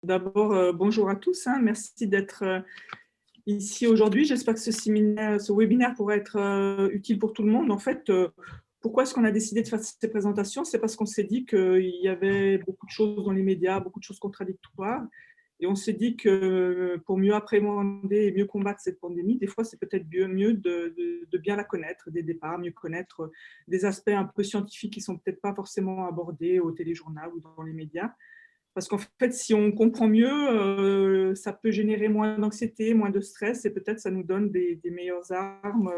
D'abord, bonjour à tous, hein. Merci d'être ici aujourd'hui. J'espère que ce webinaire pourra être utile pour tout le monde. En fait, pourquoi est-ce qu'on a décidé de faire ces présentations? C'est parce qu'on s'est dit qu'il y avait beaucoup de choses dans les médias, beaucoup de choses contradictoires. Et on s'est dit que pour mieux appréhender et mieux combattre cette pandémie, des fois, c'est peut-être mieux de bien la connaître dès le départ, mieux connaître des aspects un peu scientifiques qui ne sont peut-être pas forcément abordés au téléjournal ou dans les médias. Parce qu'en fait, si on comprend mieux, ça peut générer moins d'anxiété, moins de stress et peut-être ça nous donne des meilleures armes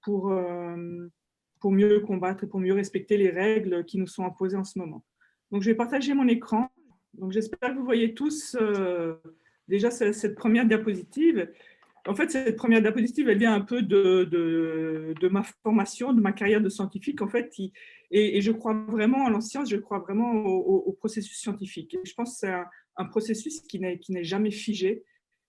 pour, euh, pour mieux combattre et pour mieux respecter les règles qui nous sont imposées en ce moment. Donc, je vais partager mon écran. Donc, j'espère que vous voyez tous déjà cette première diapositive. En fait, cette première diapositive, elle vient un peu de ma formation, de ma carrière de scientifique. En fait, et je crois vraiment en science, je crois vraiment au processus scientifique. Et je pense que c'est un processus qui n'est jamais figé.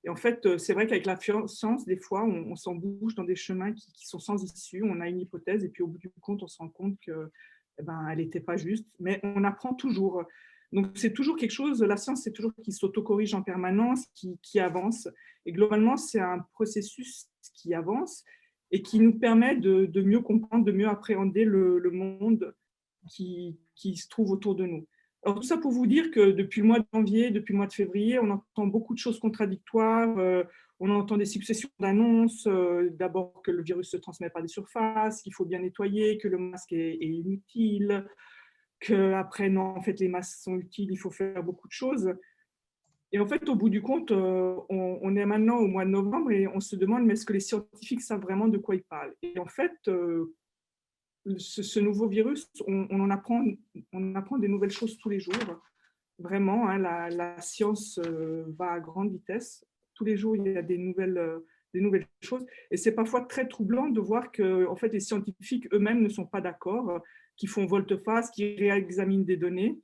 Et en fait, c'est vrai qu'avec la science, des fois, on s'embouche dans des chemins qui sont sans issue. On a une hypothèse et puis au bout du compte, on se rend compte que, eh ben, elle n'était pas juste. Mais on apprend toujours. Donc, c'est toujours quelque chose, la science, c'est toujours qui s'auto-corrige en permanence, qui avance. Et globalement, c'est un processus qui avance et qui nous permet de mieux comprendre, de mieux appréhender le monde qui se trouve autour de nous. Alors, tout ça pour vous dire que depuis le mois de janvier, depuis le mois de février, on entend beaucoup de choses contradictoires. On entend des successions d'annonces. D'abord que le virus se transmet par des surfaces, qu'il faut bien nettoyer, que le masque est inutile, qu'après, non, en fait, les masques sont utiles, il faut faire beaucoup de choses. Et en fait, au bout du compte, on est maintenant au mois de novembre et on se demande, mais est-ce que les scientifiques savent vraiment de quoi ils parlent? Et en fait, ce nouveau virus, on apprend des nouvelles choses tous les jours. Vraiment, hein, la science va à grande vitesse. Tous les jours, il y a des nouvelles choses. Et c'est parfois très troublant de voir que en fait, les scientifiques eux-mêmes ne sont pas d'accord, qui font volte-face, qui réexaminent des données.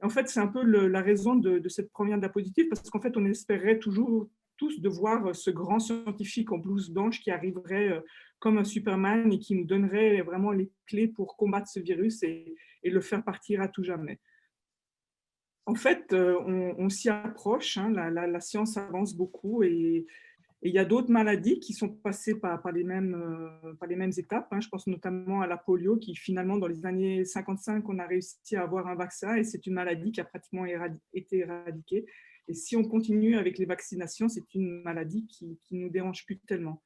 En fait, c'est un peu la raison de cette première diapositive, parce qu'en fait, on espérait toujours tous de voir ce grand scientifique en blouse blanche qui arriverait comme un Superman et qui nous donnerait vraiment les clés pour combattre ce virus et le faire partir à tout jamais. En fait, on s'y approche, hein, la science avance beaucoup et il y a d'autres maladies qui sont passées par les mêmes étapes, hein. Je pense notamment à la polio qui finalement dans les années 55, on a réussi à avoir un vaccin et c'est une maladie qui a pratiquement été éradiquée. Et si on continue avec les vaccinations, c'est une maladie qui nous dérange plus tellement.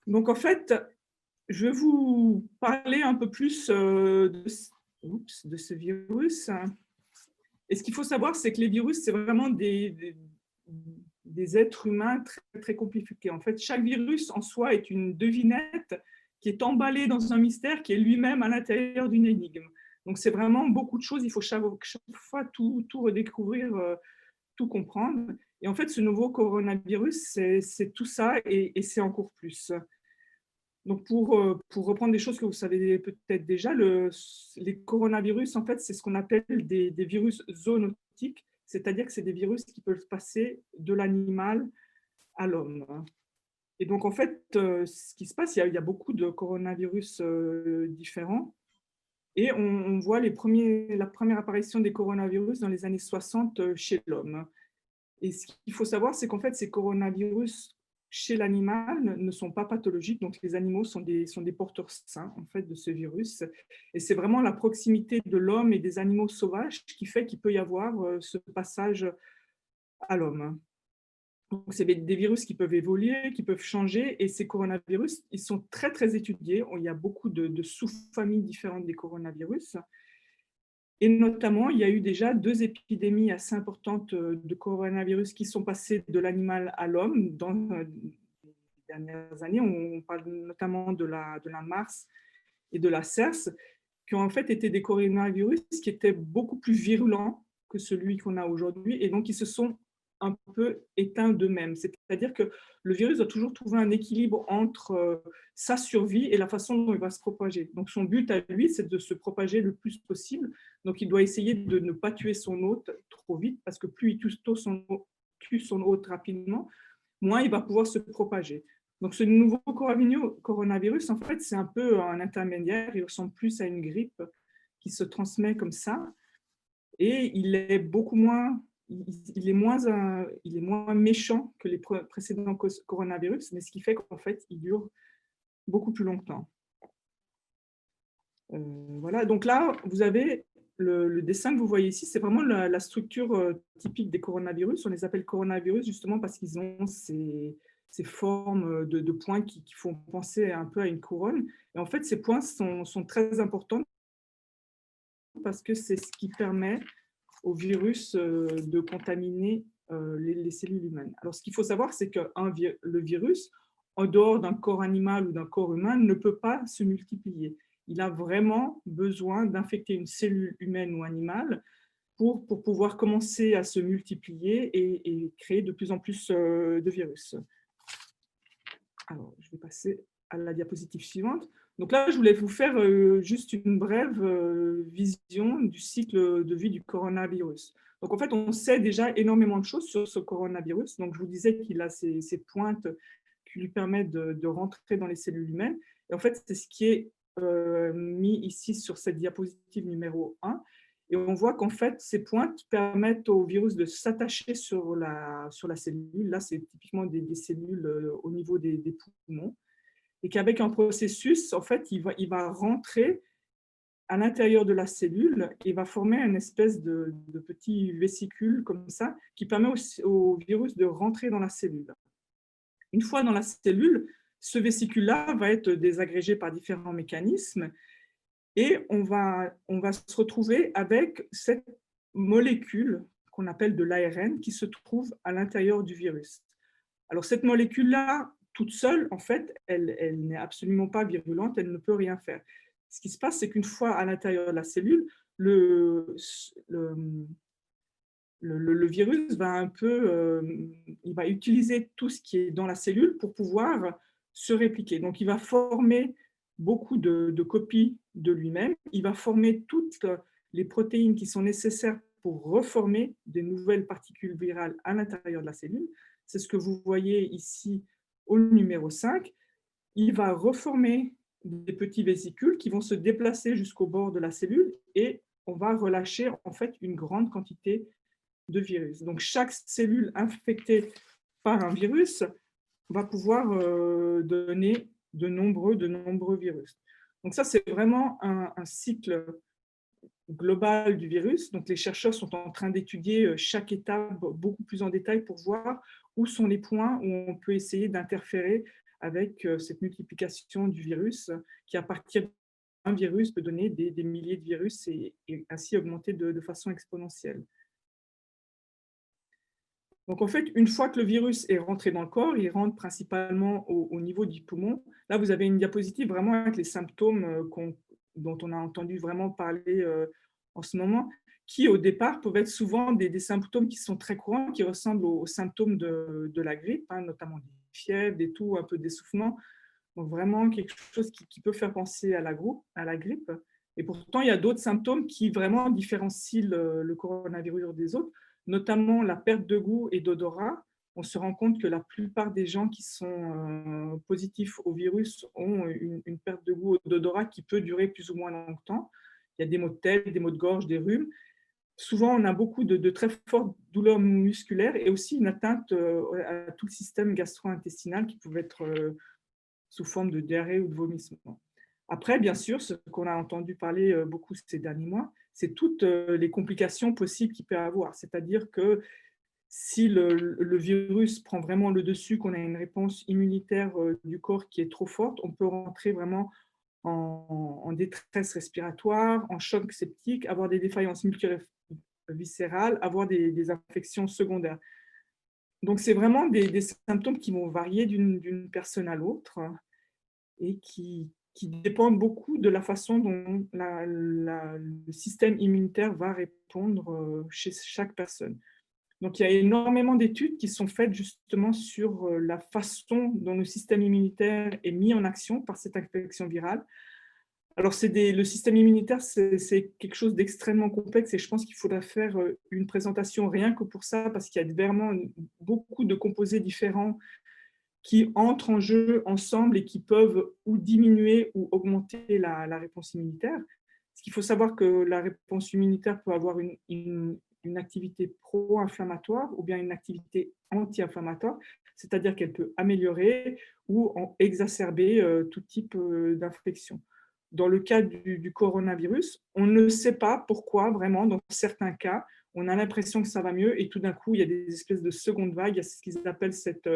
Donc en fait, je vais vous parler un peu plus de ce virus. Et ce qu'il faut savoir, c'est que les virus, c'est vraiment des êtres humains très, très compliqués. En fait, chaque virus en soi est une devinette qui est emballée dans un mystère qui est lui-même à l'intérieur d'une énigme. Donc, c'est vraiment beaucoup de choses. Il faut chaque fois tout redécouvrir, tout comprendre. Et en fait, ce nouveau coronavirus, c'est tout ça et c'est encore plus. Donc, pour reprendre des choses que vous savez peut-être déjà, les coronavirus, en fait, c'est ce qu'on appelle des virus zoonotiques, c'est-à-dire que c'est des virus qui peuvent passer de l'animal à l'homme. Et donc, en fait, ce qui se passe, il y a beaucoup de coronavirus différents. Et on voit la première apparition des coronavirus dans les années 60 chez l'homme. Et ce qu'il faut savoir, c'est qu'en fait, ces coronavirus chez l'animal ne sont pas pathologiques. Donc, les animaux sont des porteurs sains en fait, de ce virus. Et c'est vraiment la proximité de l'homme et des animaux sauvages qui fait qu'il peut y avoir ce passage à l'homme. Donc, c'est des virus qui peuvent évoluer, qui peuvent changer. Et ces coronavirus, ils sont très, très étudiés. Il y a beaucoup de sous-familles différentes des coronavirus. Et notamment, il y a eu déjà 2 épidémies assez importantes de coronavirus qui sont passées de l'animal à l'homme dans les dernières années. On parle notamment de la MARS et de la SERS, qui ont en fait été des coronavirus qui étaient beaucoup plus virulents que celui qu'on a aujourd'hui, et donc ils se sont un peu éteints d'eux-mêmes. C'est-à-dire que le virus doit toujours trouver un équilibre entre sa survie et la façon dont il va se propager. Donc son but à lui, c'est de se propager le plus possible. Donc il doit essayer de ne pas tuer son hôte trop vite, parce que plus il tue son hôte rapidement, moins il va pouvoir se propager. Donc ce nouveau coronavirus, en fait, c'est un peu un intermédiaire. Il ressemble plus à une grippe qui se transmet comme ça. Et il est beaucoup moins il est moins méchant que les précédents coronavirus, mais ce qui fait qu'en fait, il dure beaucoup plus longtemps. Voilà, donc là, vous avez le dessin que vous voyez ici, c'est vraiment la structure typique des coronavirus. On les appelle coronavirus justement parce qu'ils ont ces formes de points qui font penser un peu à une couronne. Et en fait, ces points sont très importants parce que c'est ce qui permet au virus de contaminer les cellules humaines. Alors, ce qu'il faut savoir, c'est que le virus, en dehors d'un corps animal ou d'un corps humain, ne peut pas se multiplier. Il a vraiment besoin d'infecter une cellule humaine ou animale pour pouvoir commencer à se multiplier et créer de plus en plus de virus. Alors, je vais passer à la diapositive suivante. Donc là, je voulais vous faire juste une brève vision du cycle de vie du coronavirus. Donc en fait, on sait déjà énormément de choses sur ce coronavirus. Donc je vous disais qu'il a ces pointes qui lui permettent de rentrer dans les cellules humaines. Et en fait, c'est ce qui est mis ici sur cette diapositive numéro 1. Et on voit qu'en fait, ces pointes permettent au virus de s'attacher sur la cellule. Là, c'est typiquement des cellules au niveau des poumons. Et qu'avec un processus, en fait, il va rentrer à l'intérieur de la cellule et va former une espèce de petit vésicule comme ça qui permet au virus de rentrer dans la cellule. Une fois dans la cellule, ce vésicule-là va être désagrégé par différents mécanismes et on va se retrouver avec cette molécule qu'on appelle de l'ARN qui se trouve à l'intérieur du virus. Alors cette molécule-là, toute seule, en fait, elle n'est absolument pas virulente, elle ne peut rien faire. Ce qui se passe, c'est qu'une fois à l'intérieur de la cellule, le virus va un peu, il va utiliser tout ce qui est dans la cellule pour pouvoir se répliquer. Donc, il va former beaucoup de copies de lui-même. Il va former toutes les protéines qui sont nécessaires pour reformer des nouvelles particules virales à l'intérieur de la cellule. C'est ce que vous voyez ici au numéro 5. Il va reformer des petits vésicules qui vont se déplacer jusqu'au bord de la cellule et on va relâcher en fait une grande quantité de virus. Donc, chaque cellule infectée par un virus va pouvoir donner de nombreux virus. Donc, ça, c'est vraiment un cycle global du virus. Donc, les chercheurs sont en train d'étudier chaque étape beaucoup plus en détail pour voir où sont les points où on peut essayer d'interférer avec cette multiplication du virus qui, à partir d'un virus, peut donner des milliers de virus et ainsi augmenter de façon exponentielle. Donc, en fait, une fois que le virus est rentré dans le corps, il rentre principalement au niveau du poumon. Là, vous avez une diapositive vraiment avec les symptômes dont on a entendu vraiment parler en ce moment, qui au départ peuvent être souvent des symptômes qui sont très courants, qui ressemblent aux symptômes de la grippe, hein, notamment des fièvres, des toux, un peu d'essoufflement. Donc, vraiment quelque chose qui peut faire penser à la grippe. Et pourtant, il y a d'autres symptômes qui vraiment différencient le coronavirus des autres, notamment la perte de goût et d'odorat. On se rend compte que la plupart des gens qui sont positifs au virus ont une perte de goût et d'odorat qui peut durer plus ou moins longtemps. Il y a des maux de tête, des maux de gorge, des rhumes. Souvent, on a beaucoup de très fortes douleurs musculaires et aussi une atteinte à tout le système gastro-intestinal qui pouvait être sous forme de diarrhée ou de vomissement. Après, bien sûr, ce qu'on a entendu parler beaucoup ces derniers mois, c'est toutes les complications possibles qu'il peut avoir. C'est-à-dire que si le virus prend vraiment le dessus, qu'on a une réponse immunitaire du corps qui est trop forte, on peut rentrer vraiment en détresse respiratoire, en choc septique, avoir des défaillances multiviscérales, avoir des infections secondaires. Donc, c'est vraiment des symptômes qui vont varier d'une personne à l'autre et qui dépendent beaucoup de la façon dont le système immunitaire va répondre chez chaque personne. Donc, il y a énormément d'études qui sont faites justement sur la façon dont le système immunitaire est mis en action par cette infection virale. Alors, le système immunitaire, c'est quelque chose d'extrêmement complexe et je pense qu'il faudra faire une présentation rien que pour ça parce qu'il y a vraiment beaucoup de composés différents qui entrent en jeu ensemble et qui peuvent ou diminuer ou augmenter la réponse immunitaire. Parce qu'il faut savoir que la réponse immunitaire peut avoir une une activité pro-inflammatoire ou bien une activité anti-inflammatoire, c'est-à-dire qu'elle peut améliorer ou exacerber tout type d'infection. Dans le cas du coronavirus, on ne sait pas pourquoi vraiment, dans certains cas, on a l'impression que ça va mieux et tout d'un coup, il y a des espèces de secondes vagues, il y a ce qu'ils appellent cette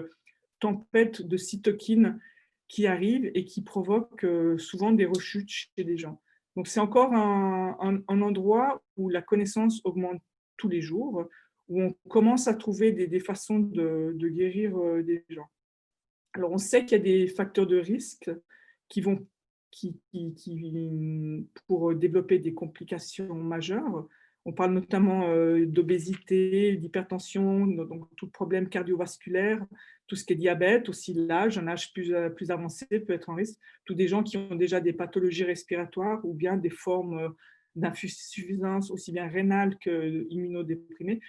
tempête de cytokines qui arrive et qui provoque souvent des rechutes chez les gens. Donc c'est encore un endroit où la connaissance augmente tous les jours, où on commence à trouver des façons de guérir des gens. Alors on sait qu'il y a des facteurs de risque qui vont pour développer des complications majeures. On parle notamment d'obésité, d'hypertension, donc tout problème cardiovasculaire, tout ce qui est diabète, aussi l'âge, un âge plus avancé peut être en risque. Tous des gens qui ont déjà des pathologies respiratoires ou bien des formes d'insuffisance aussi bien rénale qu'immunodéprimée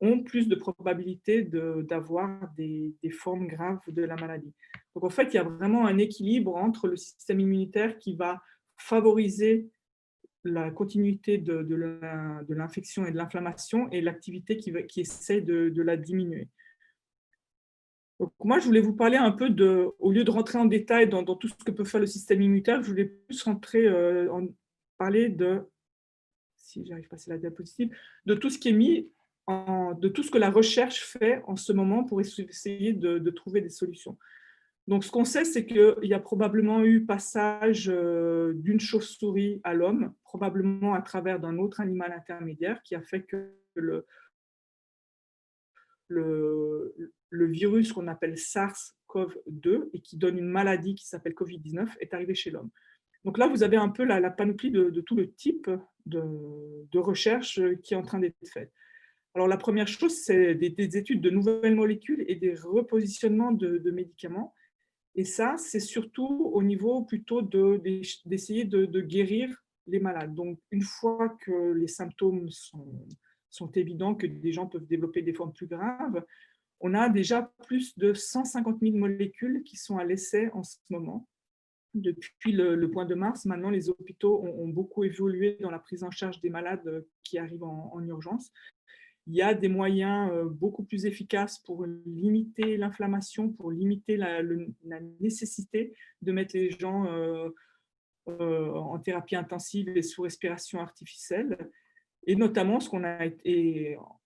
ont plus de probabilité d'avoir des formes graves de la maladie. Donc en fait, il y a vraiment un équilibre entre le système immunitaire qui va favoriser la continuité de l'infection et de l'inflammation et l'activité qui essaie de la diminuer. Donc moi, je voulais vous parler un peu au lieu de rentrer en détail dans tout ce que peut faire le système immunitaire, je voulais plus parler si j'arrive à passer la diapositive, de tout ce qui est de tout ce que la recherche fait en ce moment pour essayer de trouver des solutions. Donc, ce qu'on sait, c'est qu'il y a probablement eu passage d'une chauve-souris à l'homme, probablement à travers d'un autre animal intermédiaire qui a fait que le virus qu'on appelle SARS-CoV-2 et qui donne une maladie qui s'appelle Covid-19 est arrivé chez l'homme. Donc là, vous avez un peu la panoplie de tout le type de recherche qui est en train d'être faite. Alors, la première chose, c'est des études de nouvelles molécules et des repositionnements de médicaments. Et ça, c'est surtout au niveau plutôt d'essayer de guérir les malades. Donc, une fois que les symptômes sont évidents, que des gens peuvent développer des formes plus graves, on a déjà plus de 150 000 molécules qui sont à l'essai en ce moment. Depuis le mois de mars, maintenant, les hôpitaux ont beaucoup évolué dans la prise en charge des malades qui arrivent en urgence. Il y a des moyens beaucoup plus efficaces pour limiter l'inflammation, pour limiter la nécessité de mettre les gens en thérapie intensive et sous respiration artificielle. Et notamment, ce qu'on a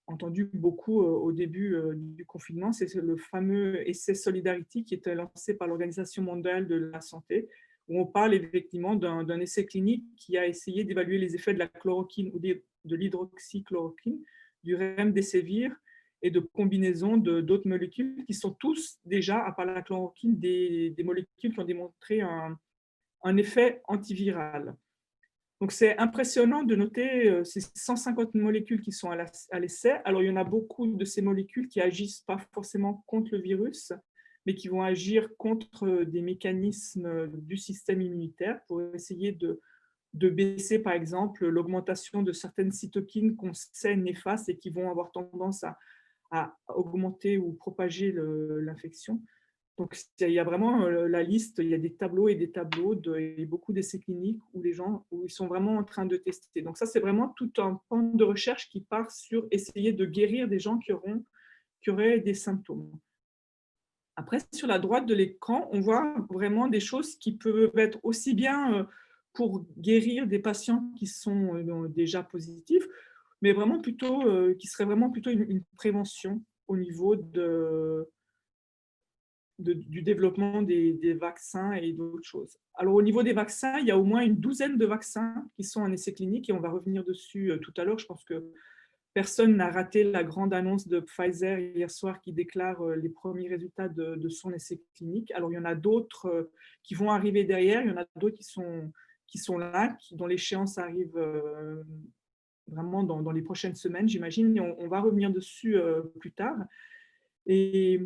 entendu beaucoup au début du confinement, c'est le fameux essai Solidarity qui était lancé par l'Organisation mondiale de la santé, où on parle effectivement d'un essai clinique qui a essayé d'évaluer les effets de la chloroquine ou de l'hydroxychloroquine, du remdesivir et de combinaisons d'autres molécules qui sont tous déjà, à part la chloroquine, des molécules qui ont démontré un effet antiviral. Donc, c'est impressionnant de noter ces 150 molécules qui sont à l'essai. Alors, il y en a beaucoup de ces molécules qui agissent pas forcément contre le virus, mais qui vont agir contre des mécanismes du système immunitaire pour essayer de baisser, par exemple, l'augmentation de certaines cytokines qu'on sait néfastes et qui vont avoir tendance à augmenter ou propager l'infection. Donc, il y a vraiment la liste, il y a des tableaux et des tableaux et beaucoup d'essais cliniques où ils sont vraiment en train de tester. Donc, ça, c'est vraiment tout un pan de recherche qui part sur essayer de guérir des gens qui auraient des symptômes. Après, sur la droite de l'écran, on voit vraiment des choses qui peuvent être aussi bien pour guérir des patients qui sont déjà positifs, mais vraiment plutôt, qui serait vraiment plutôt une prévention au niveau du développement des vaccins et d'autres choses. Alors, au niveau des vaccins, il y a au moins une douzaine de vaccins qui sont en essai clinique et on va revenir dessus tout à l'heure. Je pense que personne n'a raté la grande annonce de Pfizer hier soir qui déclare les premiers résultats de son essai clinique. Alors, il y en a d'autres qui vont arriver derrière, il y en a d'autres qui sont là, dont l'échéance arrive vraiment dans les prochaines semaines, j'imagine, et on va revenir dessus plus tard. Et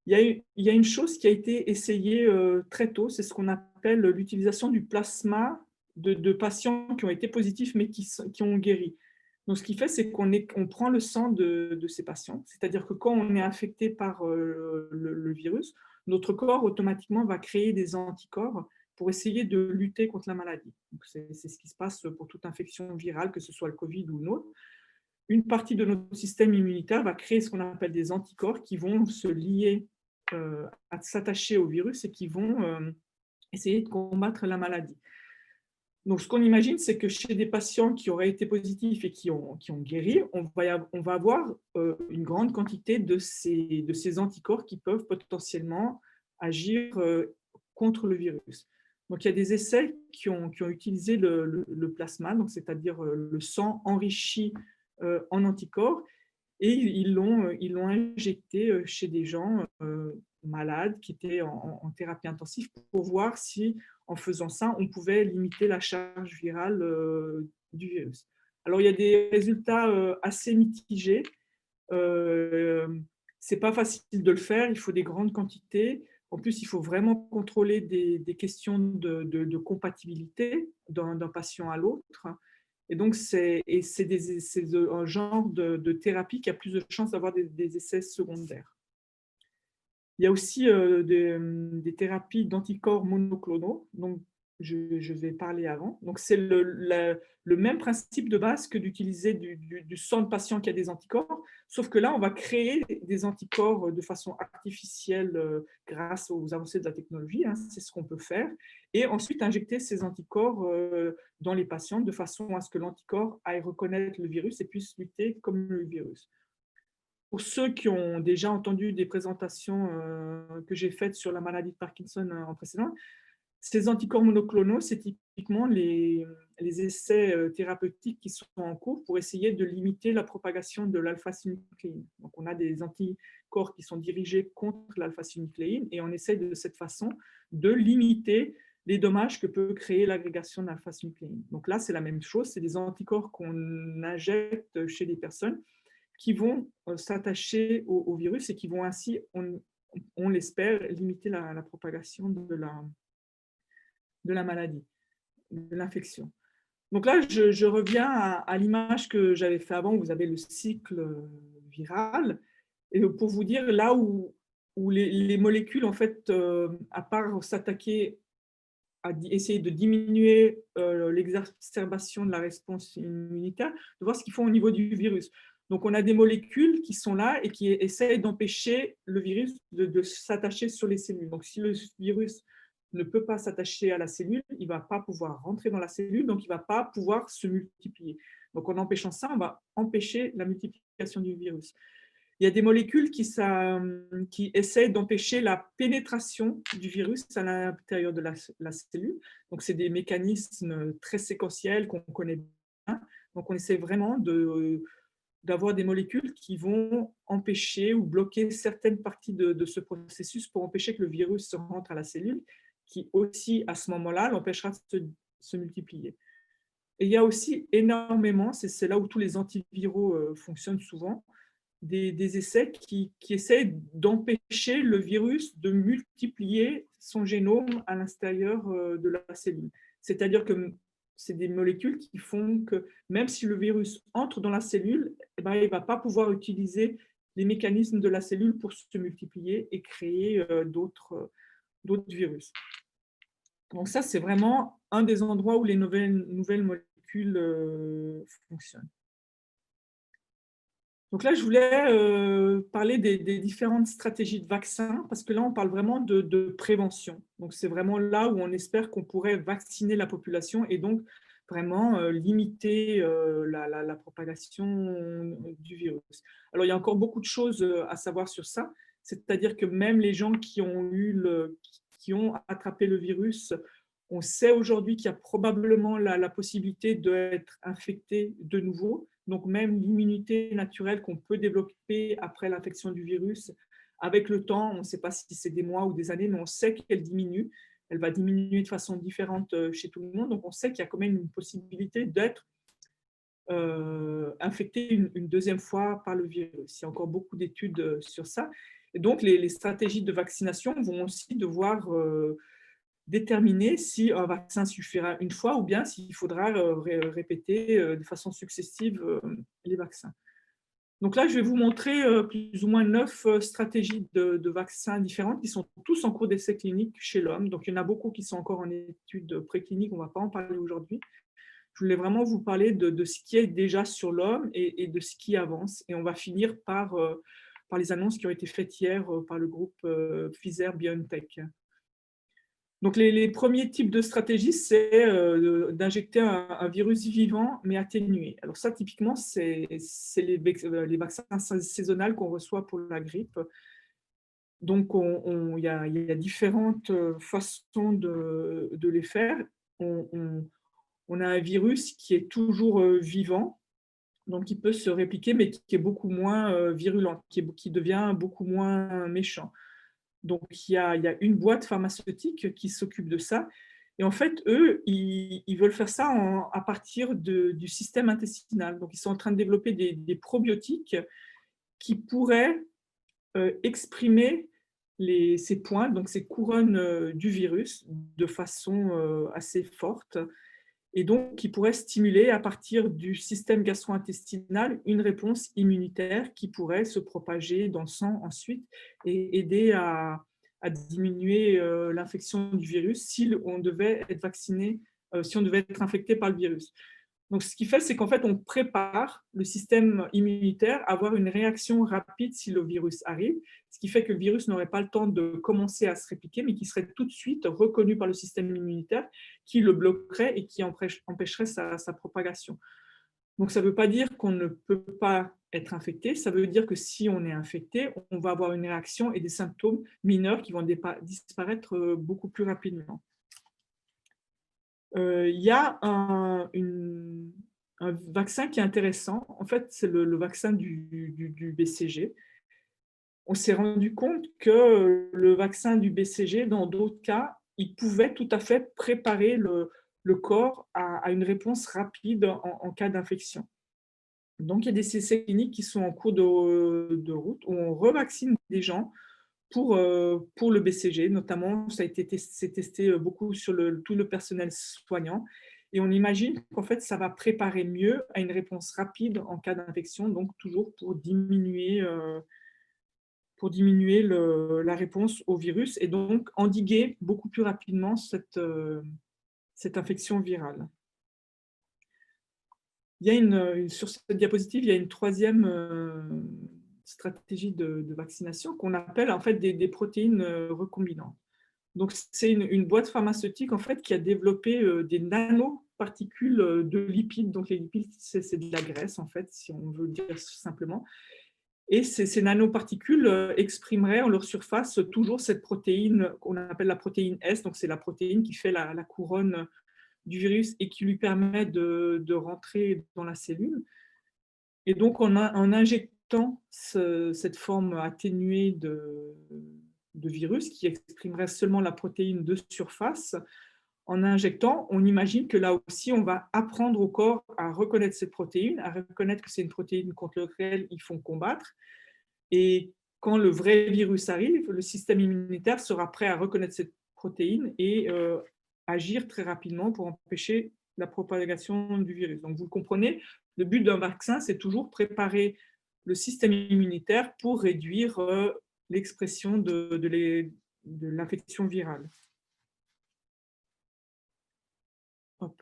il y a une chose qui a été essayée très tôt, c'est ce qu'on appelle l'utilisation du plasma de patients qui ont été positifs mais qui ont guéri. Donc, ce qu'il fait, c'est qu'on prend le sang de ces patients, c'est-à-dire que quand on est infecté par le virus, notre corps automatiquement va créer des anticorps pour essayer de lutter contre la maladie. C'est ce qui se passe pour toute infection virale, que ce soit le Covid ou une autre. une partie de notre système immunitaire va créer ce qu'on appelle des anticorps qui vont se lier, à s'attacher au virus et qui vont essayer de combattre la maladie. Donc, ce qu'on imagine, c'est que chez des patients qui auraient été positifs et qui ont guéri, on va avoir une grande quantité de ces anticorps qui peuvent potentiellement agir contre le virus. Donc, il y a des essais qui ont utilisé le plasma, donc c'est-à-dire le sang enrichi en anticorps, et ils l'ont injecté chez des gens malades qui étaient en thérapie intensive pour voir si, en faisant ça, on pouvait limiter la charge virale du virus. Alors, il y a des résultats assez mitigés. C'est pas facile de le faire, il faut des grandes quantités. En plus, il faut vraiment contrôler des questions de compatibilité d'un patient à l'autre. Et donc, c'est un genre de thérapie qui a plus de chances d'avoir des essais secondaires. Il y a aussi des thérapies d'anticorps monoclonaux, donc je vais parler avant. Donc, c'est le même principe de base que d'utiliser du sang de patient qui a des anticorps, sauf que là, on va créer des anticorps de façon artificielle grâce aux avancées de la technologie, hein, c'est ce qu'on peut faire, et ensuite injecter ces anticorps dans les patients de façon à ce que l'anticorps aille reconnaître le virus et puisse lutter comme le virus. Pour ceux qui ont déjà entendu des présentations que j'ai faites sur la maladie de Parkinson en précédent, ces anticorps monoclonaux, c'est typiquement les essais thérapeutiques qui sont en cours pour essayer de limiter la propagation de l'alpha-synucléine. Donc, on a des anticorps qui sont dirigés contre l'alpha-synucléine et on essaie de cette façon de limiter les dommages que peut créer l'agrégation d'alpha-synucléine. Donc là, c'est la même chose, c'est des anticorps qu'on injecte chez des personnes qui vont s'attacher au virus et qui vont ainsi, on l'espère, limiter la propagation de la maladie, de l'infection. Donc là, je reviens à l'image que j'avais fait avant, où vous avez le cycle viral, et pour vous dire là où les molécules, en fait, à part s'attaquer à essayer de diminuer l'exacerbation de la réponse immunitaire, de voir ce qu'ils font au niveau du virus. Donc, on a des molécules qui sont là et qui essayent d'empêcher le virus de s'attacher sur les cellules. Donc, si le virus ne peut pas s'attacher à la cellule, il ne va pas pouvoir rentrer dans la cellule, donc il ne va pas pouvoir se multiplier. Donc, en empêchant ça, on va empêcher la multiplication du virus. Il y a des molécules qui essaient d'empêcher la pénétration du virus à l'intérieur de la cellule. Donc, c'est des mécanismes très séquentiels qu'on connaît bien. Donc, on essaie vraiment d'avoir des molécules qui vont empêcher ou bloquer certaines parties de ce processus pour empêcher que le virus se rentre à la cellule, qui aussi, à ce moment-là, l'empêchera de se multiplier. Et il y a aussi énormément, c'est là où tous les antiviraux fonctionnent souvent, des essais qui essaient d'empêcher le virus de multiplier son génome à l'intérieur de la cellule. C'est-à-dire que c'est des molécules qui font que même si le virus entre dans la cellule, eh ben, il ne va pas pouvoir utiliser les mécanismes de la cellule pour se multiplier et créer d'autres virus. Donc ça, c'est vraiment un des endroits où les nouvelles molécules fonctionnent. Donc là, je voulais parler des différentes stratégies de vaccins, parce que là, on parle vraiment de prévention. Donc, c'est vraiment là où on espère qu'on pourrait vacciner la population et donc vraiment limiter la propagation du virus. Alors, il y a encore beaucoup de choses à savoir sur ça. C'est-à-dire que même les gens qui ont attrapé le virus, on sait aujourd'hui qu'il y a probablement la possibilité d'être infecté de nouveau. Donc, même l'immunité naturelle qu'on peut développer après l'infection du virus, avec le temps, on ne sait pas si c'est des mois ou des années, mais on sait qu'elle diminue. Elle va diminuer de façon différente chez tout le monde. Donc, on sait qu'il y a quand même une possibilité d'être infecté une deuxième fois par le virus. Il y a encore beaucoup d'études sur ça. Et donc, les stratégies de vaccination vont aussi devoir déterminer si un vaccin suffira une fois ou bien s'il faudra répéter de façon successive les vaccins. Donc là, je vais vous montrer plus ou moins 9 stratégies de vaccins différentes qui sont tous en cours d'essai clinique chez l'homme. Donc, il y en a beaucoup qui sont encore en études précliniques, on ne va pas en parler aujourd'hui. Je voulais vraiment vous parler de ce qui est déjà sur l'homme et de ce qui avance. Et on va finir par les annonces qui ont été faites hier par le groupe Pfizer-BioNTech. Donc, les premiers types de stratégies, c'est d'injecter un virus vivant, mais atténué. Alors ça, typiquement, c'est les vaccins saisonnaux qu'on reçoit pour la grippe. Donc, il y a différentes façons de les faire. On a un virus qui est toujours vivant, donc qui peut se répliquer, mais qui est beaucoup moins virulent, qui devient beaucoup moins méchant. Donc, il y a une boîte pharmaceutique qui s'occupe de ça. Et en fait, eux, ils veulent faire ça à partir du système intestinal. Donc, ils sont en train de développer des probiotiques qui pourraient exprimer ces pointes, donc ces couronnes du virus, de façon assez forte. Et donc, qui pourrait stimuler à partir du système gastro-intestinal une réponse immunitaire qui pourrait se propager dans le sang ensuite et aider à diminuer l'infection du virus si on devait être vacciné, si on devait être infecté par le virus. Donc, ce qui fait, c'est qu'en fait, on prépare le système immunitaire à avoir une réaction rapide si le virus arrive, ce qui fait que le virus n'aurait pas le temps de commencer à se répliquer, mais qui serait tout de suite reconnu par le système immunitaire, qui le bloquerait et qui empêcherait sa propagation. Donc, ça ne veut pas dire qu'on ne peut pas être infecté, ça veut dire que si on est infecté, on va avoir une réaction et des symptômes mineurs qui vont disparaître beaucoup plus rapidement. Il y a un vaccin qui est intéressant. En fait, c'est le vaccin du BCG. On s'est rendu compte que le vaccin du BCG, dans d'autres cas, il pouvait tout à fait préparer le corps à une réponse rapide en cas d'infection. Donc, il y a des essais cliniques qui sont en cours de route où on revaccine des gens pour le BCG, notamment, c'est testé beaucoup sur tout le personnel soignant. Et on imagine qu'en fait, ça va préparer mieux à une réponse rapide en cas d'infection, donc toujours pour diminuer la réponse au virus et donc endiguer beaucoup plus rapidement cette infection virale. Il y a sur cette diapositive, il y a une troisième stratégie de vaccination qu'on appelle en fait des protéines recombinantes. Donc, c'est une boîte pharmaceutique en fait, qui a développé des nanoparticules de lipides. Donc, les lipides, c'est de la graisse, en fait, si on veut le dire simplement. Et ces nanoparticules exprimeraient en leur surface toujours cette protéine qu'on appelle la protéine S. Donc, c'est la protéine qui fait la couronne du virus et qui lui permet de rentrer dans la cellule. Et donc, en injectant cette forme atténuée de virus qui exprimerait seulement la protéine de surface, en injectant, on imagine que là aussi, on va apprendre au corps à reconnaître cette protéine, à reconnaître que c'est une protéine contre laquelle ils font combattre. Et quand le vrai virus arrive, le système immunitaire sera prêt à reconnaître cette protéine et agir très rapidement pour empêcher la propagation du virus. Donc, vous le comprenez, le but d'un vaccin, c'est toujours préparer le système immunitaire pour réduire l'expression de l'infection virale. Hop.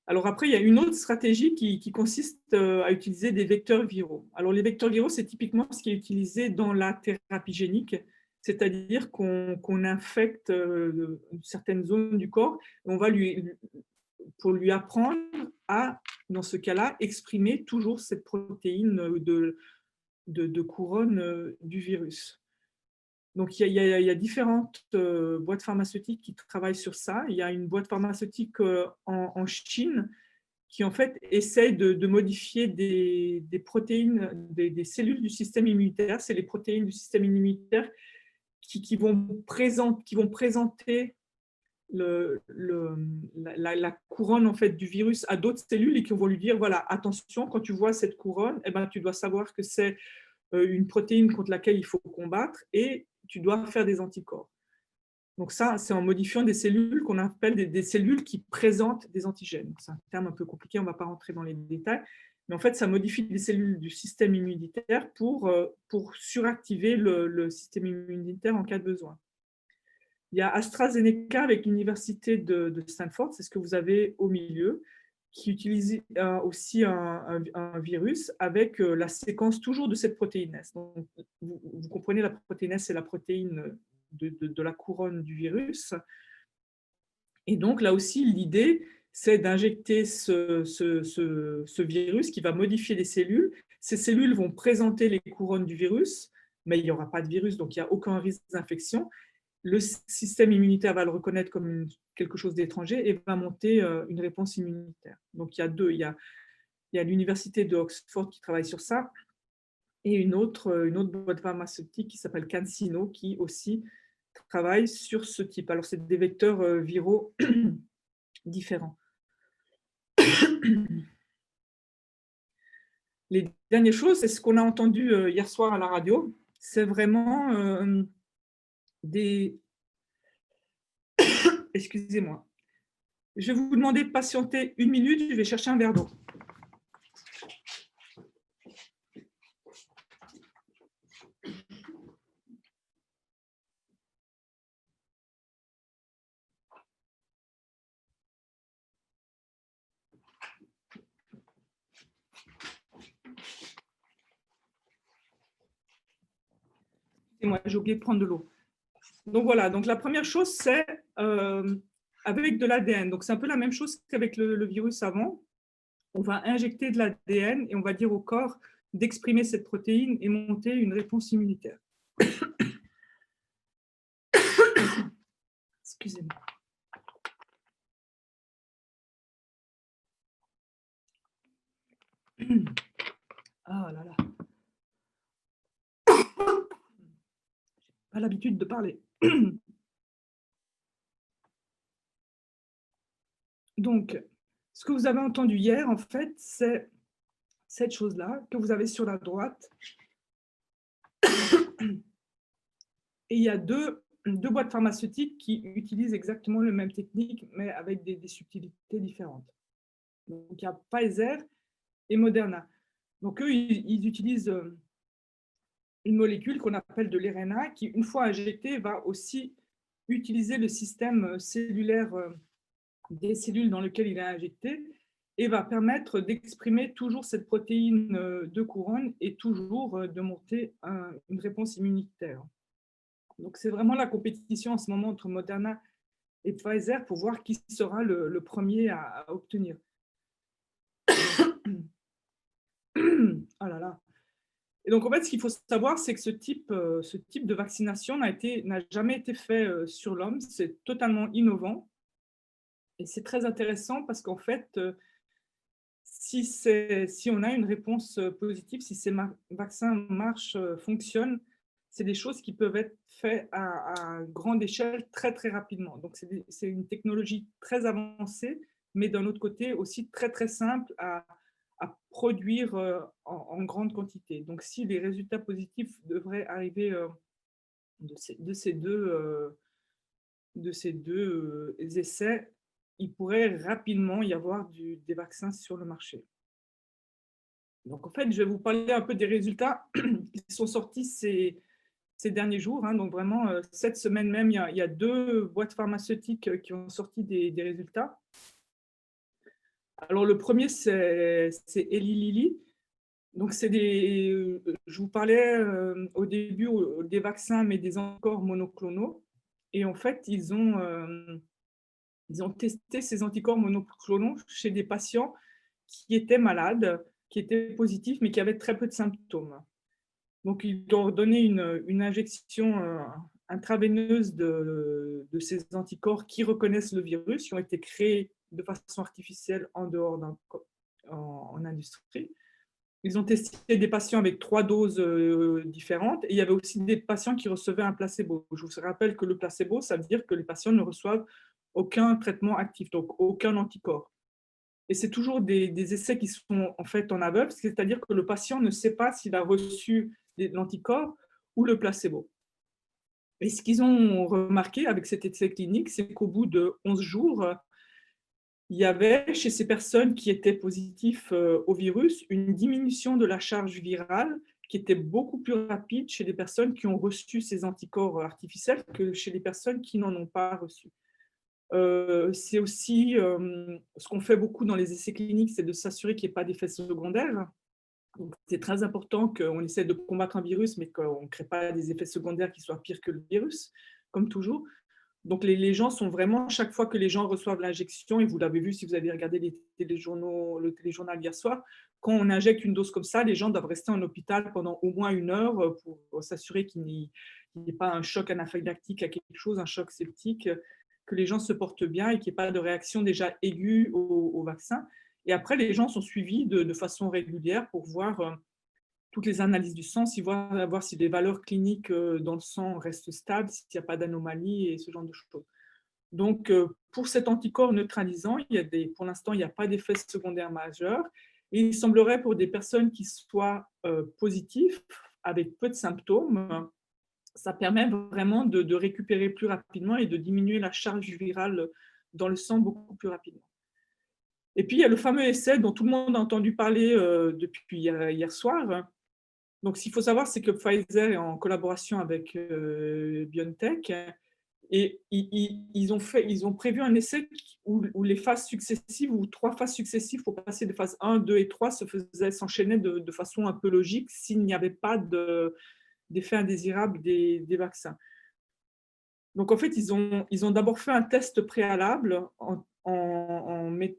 Alors après, il y a une autre stratégie qui consiste à utiliser des vecteurs viraux. Alors les vecteurs viraux, c'est typiquement ce qui est utilisé dans la thérapie génique, c'est-à-dire qu'on infecte une certaine zone du corps, et on va pour lui apprendre à, dans ce cas-là, exprimer toujours cette protéine de couronne du virus. Donc, il y a différentes boîtes pharmaceutiques qui travaillent sur ça. Il y a une boîte pharmaceutique en Chine qui, en fait, essaye de modifier des protéines, des cellules du système immunitaire. C'est les protéines du système immunitaire qui vont présenter la couronne en fait, du virus à d'autres cellules et qui vont lui dire, voilà, attention, quand tu vois cette couronne, eh ben, tu dois savoir que c'est une protéine contre laquelle il faut combattre et tu dois faire des anticorps. Donc ça, c'est en modifiant des cellules qu'on appelle des cellules qui présentent des antigènes. C'est un terme un peu compliqué, on ne va pas rentrer dans les détails, mais en fait, ça modifie les cellules du système immunitaire pour suractiver le système immunitaire en cas de besoin. Il y a AstraZeneca avec l'université de Stanford, c'est ce que vous avez au milieu, qui utilise aussi un virus avec la séquence toujours de cette protéine S. Donc, vous comprenez, la protéine S, c'est la protéine de la couronne du virus. Et donc, là aussi, l'idée, c'est d'injecter ce virus qui va modifier les cellules. Ces cellules vont présenter les couronnes du virus, mais il n'y aura pas de virus, donc il n'y a aucun risque d'infection. Le système immunitaire va le reconnaître comme quelque chose d'étranger et va monter une réponse immunitaire. Donc, il y a deux. Il y a l'université d'Oxford qui travaille sur ça et une autre boîte pharmaceutique qui s'appelle CanSino qui aussi travaille sur ce type. Alors, c'est des vecteurs viraux différents. Les dernières choses, c'est ce qu'on a entendu hier soir à la radio. C'est vraiment des... Excusez-moi. Je vais vous demander de patienter 1 minute, je vais chercher un verre d'eau. Excusez-moi, j'ai oublié de prendre de l'eau. Donc voilà, donc la première chose, c'est avec de l'ADN. Donc c'est un peu la même chose qu'avec le virus avant. On va injecter de l'ADN et on va dire au corps d'exprimer cette protéine et monter une réponse immunitaire. Excusez-moi. Ah là là. Pas l'habitude de parler. Donc, ce que vous avez entendu hier, en fait, c'est cette chose-là que vous avez sur la droite. Et il y a deux boîtes pharmaceutiques qui utilisent exactement la même technique, mais avec des subtilités différentes. Donc, il y a Pfizer et Moderna. Donc, eux, ils utilisent une molécule qu'on appelle de l'RNA qui, une fois injectée, va aussi utiliser le système cellulaire des cellules dans lesquelles il est injecté et va permettre d'exprimer toujours cette protéine de couronne et toujours de monter une réponse immunitaire. Donc, c'est vraiment la compétition en ce moment entre Moderna et Pfizer pour voir qui sera le premier à obtenir. Oh là là. Et donc, en fait, ce qu'il faut savoir, c'est que ce type de vaccination n'a jamais été fait sur l'homme. C'est totalement innovant. Et c'est très intéressant parce qu'en fait, si on a une réponse positive, si ces vaccins marchent, fonctionnent, c'est des choses qui peuvent être faites à grande échelle très, très rapidement. Donc, c'est une technologie très avancée, mais d'un autre côté aussi très, très simple à produire en grande quantité. Donc, si les résultats positifs devraient arriver de ces deux essais, il pourrait rapidement y avoir des vaccins sur le marché. Donc, en fait, je vais vous parler un peu des résultats qui sont sortis ces derniers jours. Hein. Donc, vraiment, cette semaine même, il y a 2 boîtes pharmaceutiques qui ont sorti des résultats. Alors, le premier, c'est Eli Lilly. Donc, je vous parlais au début des vaccins, mais des anticorps monoclonaux. Et en fait, ils ont testé ces anticorps monoclonaux chez des patients qui étaient malades, qui étaient positifs, mais qui avaient très peu de symptômes. Donc, ils ont donné une injection intraveineuse de ces anticorps qui reconnaissent le virus, qui ont été créés de façon artificielle en dehors en industrie. Ils ont testé des patients avec 3 doses différentes et il y avait aussi des patients qui recevaient un placebo. Je vous rappelle que le placebo, ça veut dire que les patients ne reçoivent aucun traitement actif, donc aucun anticorps. Et c'est toujours des essais qui sont en fait en aveugle, c'est-à-dire que le patient ne sait pas s'il a reçu l'anticorps ou le placebo. Et ce qu'ils ont remarqué avec cet essai clinique, c'est qu'au bout de 11 jours, il y avait chez ces personnes qui étaient positives au virus une diminution de la charge virale qui était beaucoup plus rapide chez les personnes qui ont reçu ces anticorps artificiels que chez les personnes qui n'en ont pas reçu. C'est aussi ce qu'on fait beaucoup dans les essais cliniques, c'est de s'assurer qu'il n'y ait pas d'effets secondaires. Donc, c'est très important qu'on essaie de combattre un virus, mais qu'on ne crée pas des effets secondaires qui soient pires que le virus, comme toujours. Donc, les gens sont vraiment, chaque fois que les gens reçoivent l'injection, et vous l'avez vu si vous avez regardé le téléjournal hier soir, quand on injecte une dose comme ça, les gens doivent rester en hôpital pendant au moins 1 heure pour s'assurer qu'il n'y ait pas un choc anaphylactique à quelque chose, un choc septique, que les gens se portent bien et qu'il n'y ait pas de réaction déjà aiguë au vaccin. Et après, les gens sont suivis de façon régulière pour voir toutes les analyses du sang, voir si les valeurs cliniques dans le sang restent stables, s'il n'y a pas d'anomalie et ce genre de choses. Donc, pour cet anticorps neutralisant, pour l'instant, il n'y a pas d'effet secondaire majeur. Et il semblerait pour des personnes qui soient positives, avec peu de symptômes, ça permet vraiment de récupérer plus rapidement et de diminuer la charge virale dans le sang beaucoup plus rapidement. Et puis, il y a le fameux essai dont tout le monde a entendu parler depuis hier soir. Donc, ce qu'il faut savoir, c'est que Pfizer est en collaboration avec BioNTech et ils ont prévu un essai où les phases successives, ou 3 phases successives pour passer de phase 1, 2 et 3 s'enchaînaient de façon un peu logique s'il n'y avait pas d'effet indésirable des vaccins. Donc, en fait, ils ont d'abord fait un test préalable en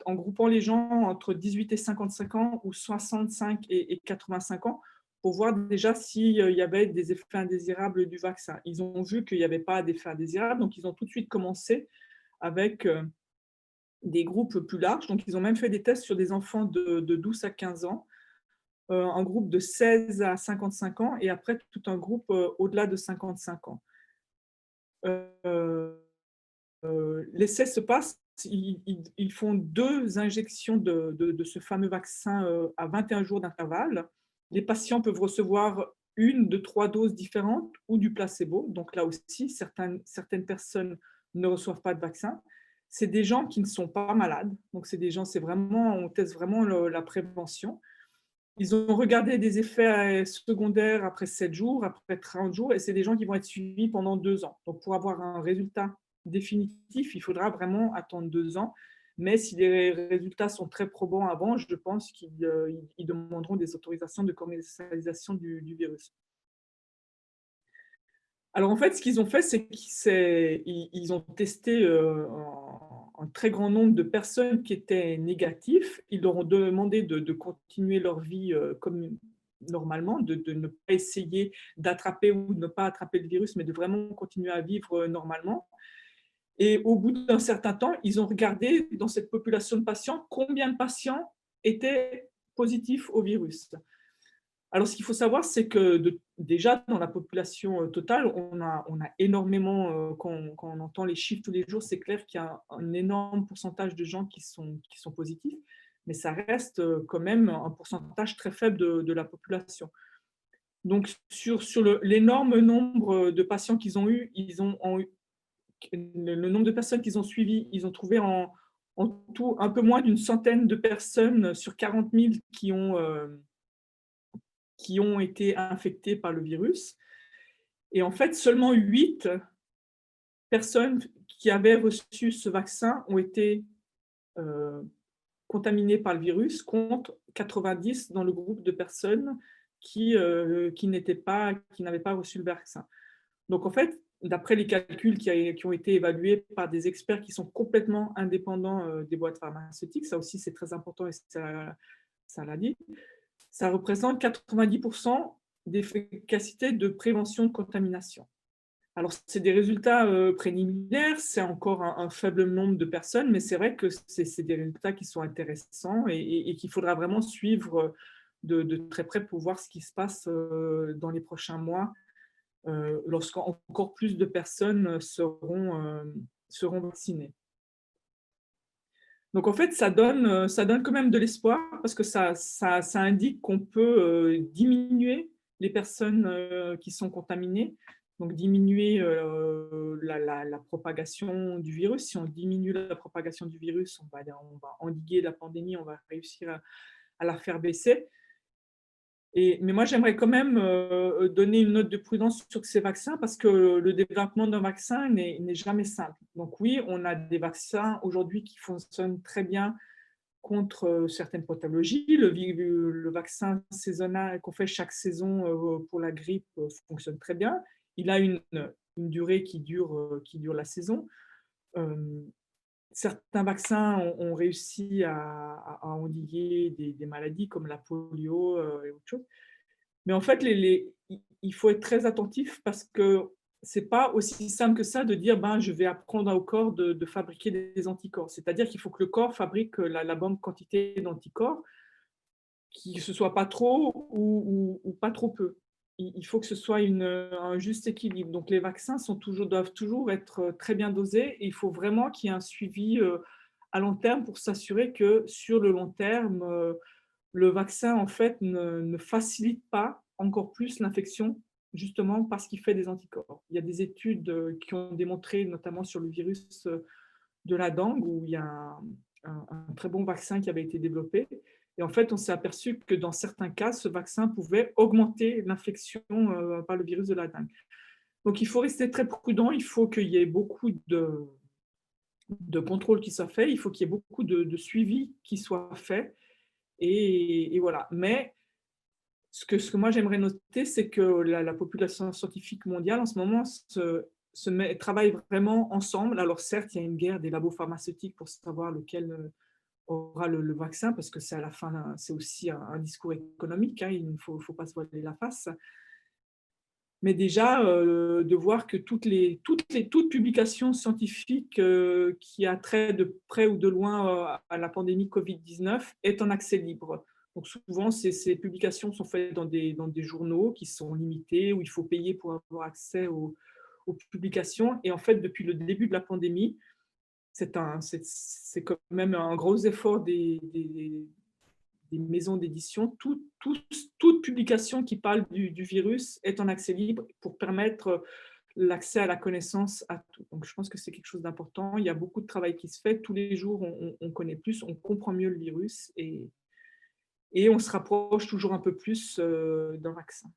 groupant les gens entre 18 et 55 ans ou 65 et 85 ans pour voir déjà s'il y avait des effets indésirables du vaccin. Ils ont vu qu'il n'y avait pas d'effets indésirables, donc ils ont tout de suite commencé avec des groupes plus larges. Donc, ils ont même fait des tests sur des enfants de 12 à 15 ans, un groupe de 16 à 55 ans et après tout un groupe au-delà de 55 ans. L'essai se passe, ils font 2 injections de ce fameux vaccin à 21 jours d'intervalle. Les patients peuvent recevoir une de 3 doses différentes ou du placebo. Donc là aussi, certaines personnes ne reçoivent pas de vaccin. C'est des gens qui ne sont pas malades. Donc on teste vraiment la prévention. Ils ont regardé des effets secondaires après 7 jours, après 30 jours, et c'est des gens qui vont être suivis pendant 2 ans. Donc, pour avoir un résultat définitif, il faudra vraiment attendre 2 ans. Mais si les résultats sont très probants avant, je pense qu'ils demanderont des autorisations de commercialisation du virus. Alors, en fait, ce qu'ils ont fait, c'est qu'ils ont testé un très grand nombre de personnes qui étaient négatives. Ils leur ont demandé de continuer leur vie comme normalement, de ne pas essayer d'attraper ou de ne pas attraper le virus, mais de vraiment continuer à vivre normalement. Et au bout d'un certain temps, ils ont regardé dans cette population de patients combien de patients étaient positifs au virus. Alors, ce qu'il faut savoir, c'est que déjà, dans la population totale, on a énormément, quand on entend les chiffres tous les jours, c'est clair qu'il y a un énorme pourcentage de gens qui sont positifs, mais ça reste quand même un pourcentage très faible de la population. Donc, sur l'énorme nombre de patients qu'ils ont eu, le nombre de personnes qu'ils ont suivies, ils ont trouvé en tout un peu moins d'une centaine de personnes sur 40 000 qui ont été infectés par le virus. Et en fait, seulement 8 personnes qui avaient reçu ce vaccin ont été contaminées par le virus, contre 90 dans le groupe de personnes qui n'avaient pas reçu le vaccin. Donc en fait, d'après les calculs qui ont été évalués par des experts qui sont complètement indépendants des boîtes pharmaceutiques, ça aussi c'est très important et ça l'a dit, ça représente 90% d'efficacité de prévention de contamination. Alors, c'est des résultats préliminaires, c'est encore un faible nombre de personnes, mais c'est vrai que c'est des résultats qui sont intéressants et qu'il faudra vraiment suivre de très près pour voir ce qui se passe dans les prochains mois, lorsqu'encore plus de personnes seront vaccinées. Donc en fait, ça donne quand même de l'espoir parce que ça indique qu'on peut diminuer les personnes qui sont contaminées, donc diminuer la propagation du virus. Si on diminue la propagation du virus, on va endiguer la pandémie, on va réussir à la faire baisser. Mais moi, j'aimerais quand même donner une note de prudence sur ces vaccins parce que le développement d'un vaccin n'est jamais simple. Donc oui, on a des vaccins aujourd'hui qui fonctionnent très bien contre certaines pathologies. Le vaccin saisonnier qu'on fait chaque saison pour la grippe fonctionne très bien. Il a une durée qui dure la saison. Euh, Certains vaccins ont réussi à endiguer des maladies comme la polio et autre chose. Mais en fait, il faut être très attentif parce que c'est pas aussi simple que ça de dire ben, je vais apprendre au corps de fabriquer des anticorps. C'est-à-dire qu'il faut que le corps fabrique la bonne quantité d'anticorps, que ce soit pas trop ou pas trop peu. Il faut que ce soit un juste équilibre. Donc les vaccins doivent toujours être très bien dosés et il faut vraiment qu'il y ait un suivi à long terme pour s'assurer que sur le long terme, le vaccin, en fait, ne facilite pas encore plus l'infection, justement parce qu'il fait des anticorps. Il y a des études qui ont démontré, notamment sur le virus de la dengue, où il y a un très bon vaccin qui avait été développé. Et en fait, on s'est aperçu que dans certains cas, ce vaccin pouvait augmenter l'infection par le virus de la dengue. Donc, il faut rester très prudent. Il faut qu'il y ait beaucoup de contrôle qui soit fait. Il faut qu'il y ait beaucoup de suivi qui soit fait. Et voilà. Mais ce que moi j'aimerais noter, c'est que la population scientifique mondiale en ce moment travaille vraiment ensemble. Alors certes, il y a une guerre des labos pharmaceutiques pour savoir lequel aura le vaccin, parce que c'est à la fin, c'est aussi un discours économique, hein, il ne faut pas se voiler la face. Mais déjà, de voir que toute publication scientifique qui a trait de près ou de loin à la pandémie Covid-19 est en accès libre. Donc souvent, ces publications sont faites dans des journaux qui sont limités, où il faut payer pour avoir accès aux publications. Et en fait, depuis le début de la pandémie, c'est quand même un gros effort des maisons d'édition. Toute publication qui parle du virus est en accès libre pour permettre l'accès à la connaissance à tout. Donc, je pense que c'est quelque chose d'important. Il y a beaucoup de travail qui se fait. Tous les jours, on connaît plus, on comprend mieux le virus et on se rapproche toujours un peu plus d'un vaccin.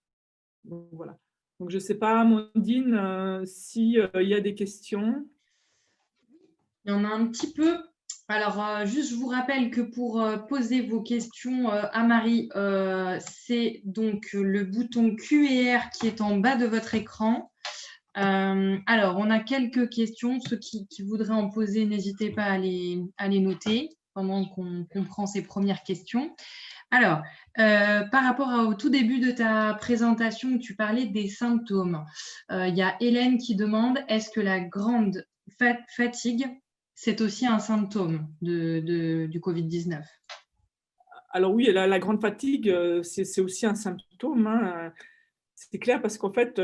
Donc, voilà. Donc, je ne sais pas, Amandine, s'il y a des questions. Il y en a un petit peu. Alors, juste, je vous rappelle que pour poser vos questions à Marie, c'est donc le bouton Q et R qui est en bas de votre écran. Alors, on a quelques questions. Ceux qui voudraient en poser, n'hésitez pas à les noter pendant qu'on prend ces premières questions. Alors, par rapport au tout début de ta présentation, tu parlais des symptômes. Il y a Hélène qui demande, est-ce que la grande fatigue, c'est aussi un symptôme du Covid-19? Alors oui, la grande fatigue, c'est aussi un symptôme, hein. C'est clair parce qu'en fait,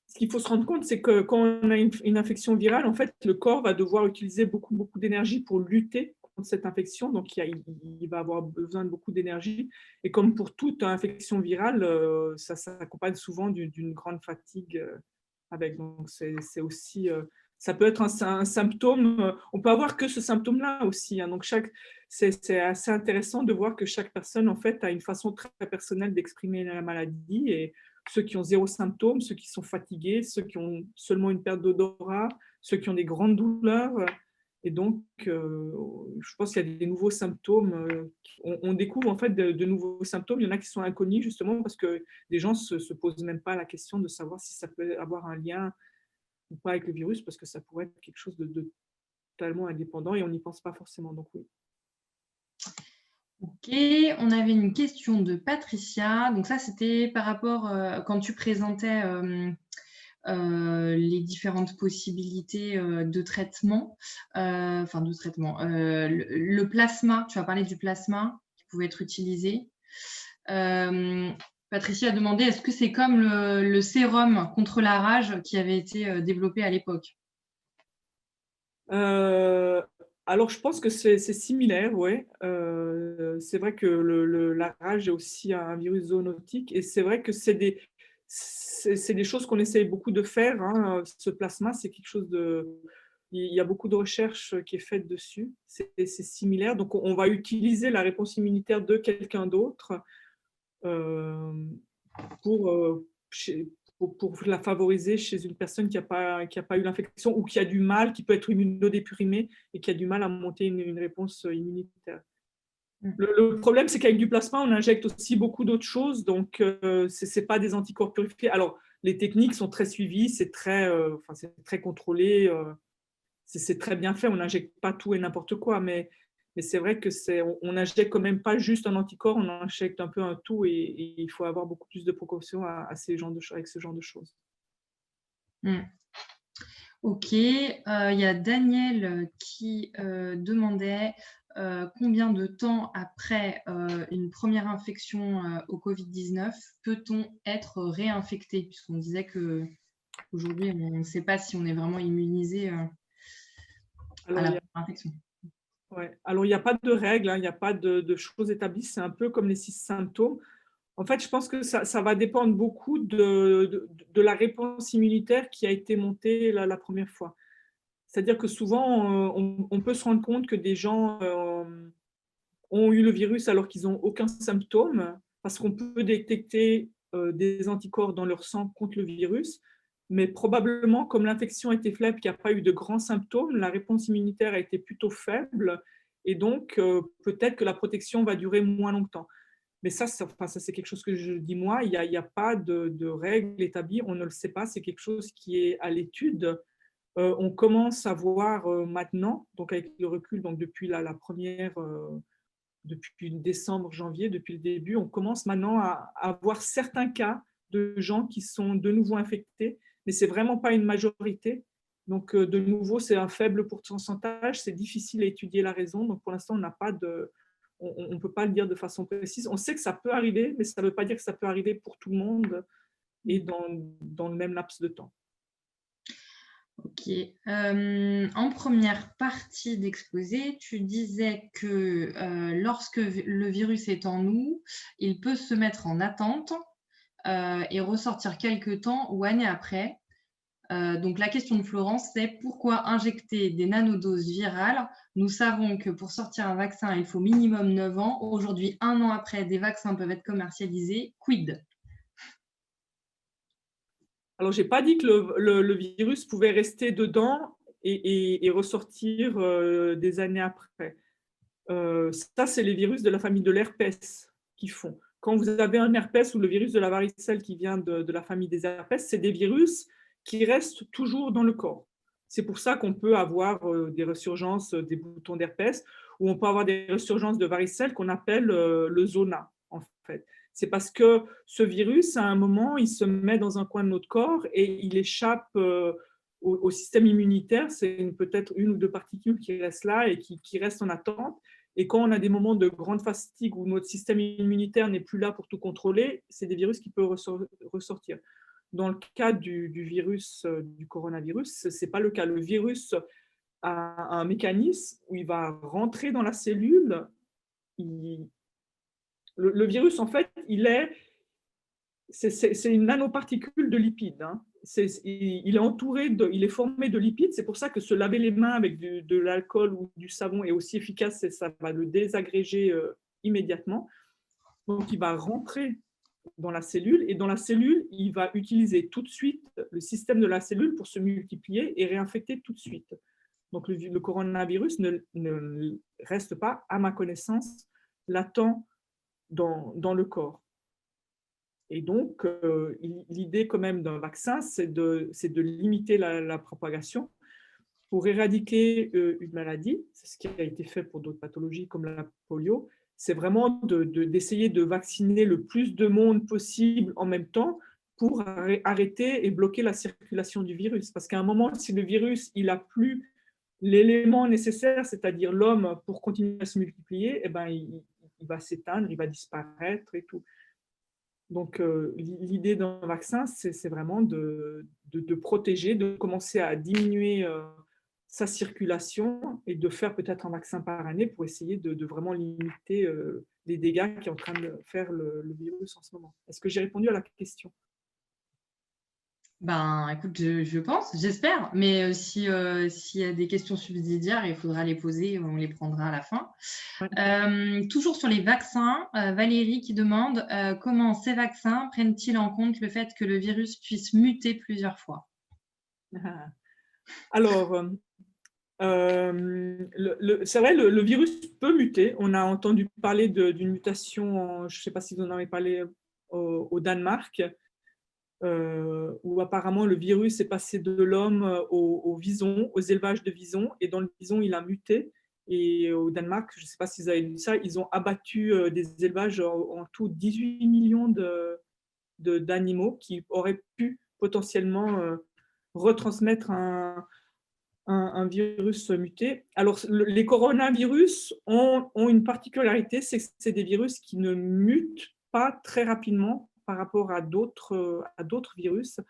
ce qu'il faut se rendre compte, c'est que quand on a une infection virale, en fait, le corps va devoir utiliser beaucoup d'énergie pour lutter contre cette infection. Donc, il va avoir besoin de beaucoup d'énergie. Et comme pour toute infection virale, ça s'accompagne souvent d'une grande fatigue avec. Donc, c'est aussi, ça peut être un symptôme. On peut avoir que ce symptôme-là aussi, hein. Donc, c'est assez intéressant de voir que chaque personne, en fait, a une façon très personnelle d'exprimer la maladie. Et ceux qui ont zéro symptôme, ceux qui sont fatigués, ceux qui ont seulement une perte d'odorat, ceux qui ont des grandes douleurs. Et donc, je pense qu'il y a des nouveaux symptômes. On découvre en fait de nouveaux symptômes. Il y en a qui sont inconnus justement parce que les gens ne se posent même pas la question de savoir si ça peut avoir un lien ou pas avec le virus parce que ça pourrait être quelque chose de totalement indépendant et on n'y pense pas forcément. Donc oui. Ok, on avait une question de Patricia. Donc ça, c'était par rapport quand tu présentais les différentes possibilités de traitement, le plasma, tu as parlé du plasma qui pouvait être utilisé. Patricia a demandé, est-ce que c'est comme le sérum contre la rage qui avait été développé à l'époque? Alors, je pense que c'est similaire, ouais. C'est vrai que la rage est aussi un virus zoonotique et c'est vrai que c'est des choses qu'on essaye beaucoup de faire, hein. Ce plasma, c'est quelque chose de... Il y a beaucoup de recherches qui est faite dessus. C'est similaire. Donc, on va utiliser la réponse immunitaire de quelqu'un d'autre euh, pour, pour la favoriser chez une personne qui a pas eu l'infection ou qui a du mal, qui peut être immunodéprimée et qui a du mal à monter une réponse immunitaire. Le problème, c'est qu'avec du plasma, on injecte aussi beaucoup d'autres choses, donc ce n'est pas des anticorps purifiés. Alors, les techniques sont très suivies, c'est très contrôlé, c'est très bien fait, on n'injecte pas tout et n'importe quoi, mais c'est vrai que on n'injecte quand même pas juste un anticorps, on injecte un peu un tout et il faut avoir beaucoup plus de précautions avec ce genre de choses. Ok, il y a Daniel qui demandait combien de temps après une première infection au Covid-19 peut-on être réinfecté, puisqu'on disait qu'aujourd'hui, on ne sait pas si on est vraiment immunisé à la première infection. Ouais. Alors, il n'y a pas de règles, hein, il n'y a pas de choses établies, c'est un peu comme les 6 symptômes. En fait, je pense que ça va dépendre beaucoup de la réponse immunitaire qui a été montée la première fois. C'est-à-dire que souvent, on peut se rendre compte que des gens ont eu le virus alors qu'ils n'ont aucun symptôme, parce qu'on peut détecter des anticorps dans leur sang contre le virus, mais probablement, comme l'infection était faible, qu'il n'y a pas eu de grands symptômes, la réponse immunitaire a été plutôt faible, et donc peut-être que la protection va durer moins longtemps. Mais ça c'est quelque chose que je dis moi, il n'y a pas de règles établies, on ne le sait pas, c'est quelque chose qui est à l'étude. On commence à voir maintenant, donc avec le recul, donc depuis la première, depuis décembre, janvier, depuis le début, on commence maintenant à voir certains cas de gens qui sont de nouveau infectés, mais c'est vraiment pas une majorité. Donc de nouveau, c'est un faible pourcentage, c'est difficile à étudier la raison. Donc pour l'instant, on ne peut pas le dire de façon précise. On sait que ça peut arriver, mais ça ne veut pas dire que ça peut arriver pour tout le monde et dans le même laps de temps. Ok. En première partie d'exposé, tu disais que lorsque le virus est en nous, il peut se mettre en attente et ressortir quelques temps ou années après. Donc la question de Florence, c'est pourquoi injecter des nanodoses virales? Nous savons que pour sortir un vaccin, il faut minimum 9 ans. Aujourd'hui, 1 an après, des vaccins peuvent être commercialisés. Quid? Alors, je n'ai pas dit que le virus pouvait rester dedans et ressortir des années après. Ça, c'est les virus de la famille de l'herpès qui font. Quand vous avez un herpès ou le virus de la varicelle qui vient de la famille des herpès, c'est des virus qui restent toujours dans le corps. C'est pour ça qu'on peut avoir des resurgences des boutons d'herpès ou on peut avoir des resurgences de varicelle qu'on appelle le zona, en fait. C'est parce que ce virus, à un moment, il se met dans un coin de notre corps et il échappe au système immunitaire. C'est peut-être une ou deux particules qui restent là et qui restent en attente. Et quand on a des moments de grande fatigue où notre système immunitaire n'est plus là pour tout contrôler, c'est des virus qui peuvent ressortir. Dans le cas du virus, du coronavirus, ce n'est pas le cas. Le virus a un mécanisme où il va rentrer dans la cellule. Le virus, en fait, c'est une nanoparticule de lipides. Hein. Il est entouré, il est formé de lipides. C'est pour ça que se laver les mains avec de l'alcool ou du savon est aussi efficace. Ça va le désagréger immédiatement. Donc, il va rentrer dans la cellule et dans la cellule, il va utiliser tout de suite le système de la cellule pour se multiplier et réinfecter tout de suite. Donc, le coronavirus ne reste pas, à ma connaissance, latent dans le corps. Et donc, l'idée quand même d'un vaccin, c'est de limiter la propagation pour éradiquer une maladie. C'est ce qui a été fait pour d'autres pathologies comme la polio. C'est vraiment d'essayer de vacciner le plus de monde possible en même temps pour arrêter et bloquer la circulation du virus. Parce qu'à un moment, si le virus il n'a plus l'élément nécessaire, c'est-à-dire l'homme, pour continuer à se multiplier, eh ben, il va s'éteindre, il va disparaître et tout. Donc, l'idée d'un vaccin, c'est vraiment de protéger, de commencer à diminuer sa circulation et de faire peut-être un vaccin par année pour essayer de vraiment limiter les dégâts qui est en train de faire le virus en ce moment. Est-ce que j'ai répondu à la question? Ben, écoute, je pense, j'espère, mais s'il y a des questions subsidiaires, il faudra les poser, on les prendra à la fin. Toujours sur les vaccins, Valérie qui demande comment ces vaccins prennent-ils en compte le fait que le virus puisse muter plusieurs fois? Alors, c'est vrai, le virus peut muter. On a entendu parler d'une mutation, je ne sais pas si vous en avez parlé au Danemark, où apparemment le virus est passé de l'homme aux visons, aux élevages de visons, et dans le vison, il a muté. Et au Danemark, je ne sais pas si vous avez vu ça, ils ont abattu des élevages en tout 18 millions d'animaux qui auraient pu potentiellement retransmettre un virus muté. Alors, les coronavirus ont une particularité, c'est que c'est des virus qui ne mutent pas très rapidement par rapport à d'autres virus,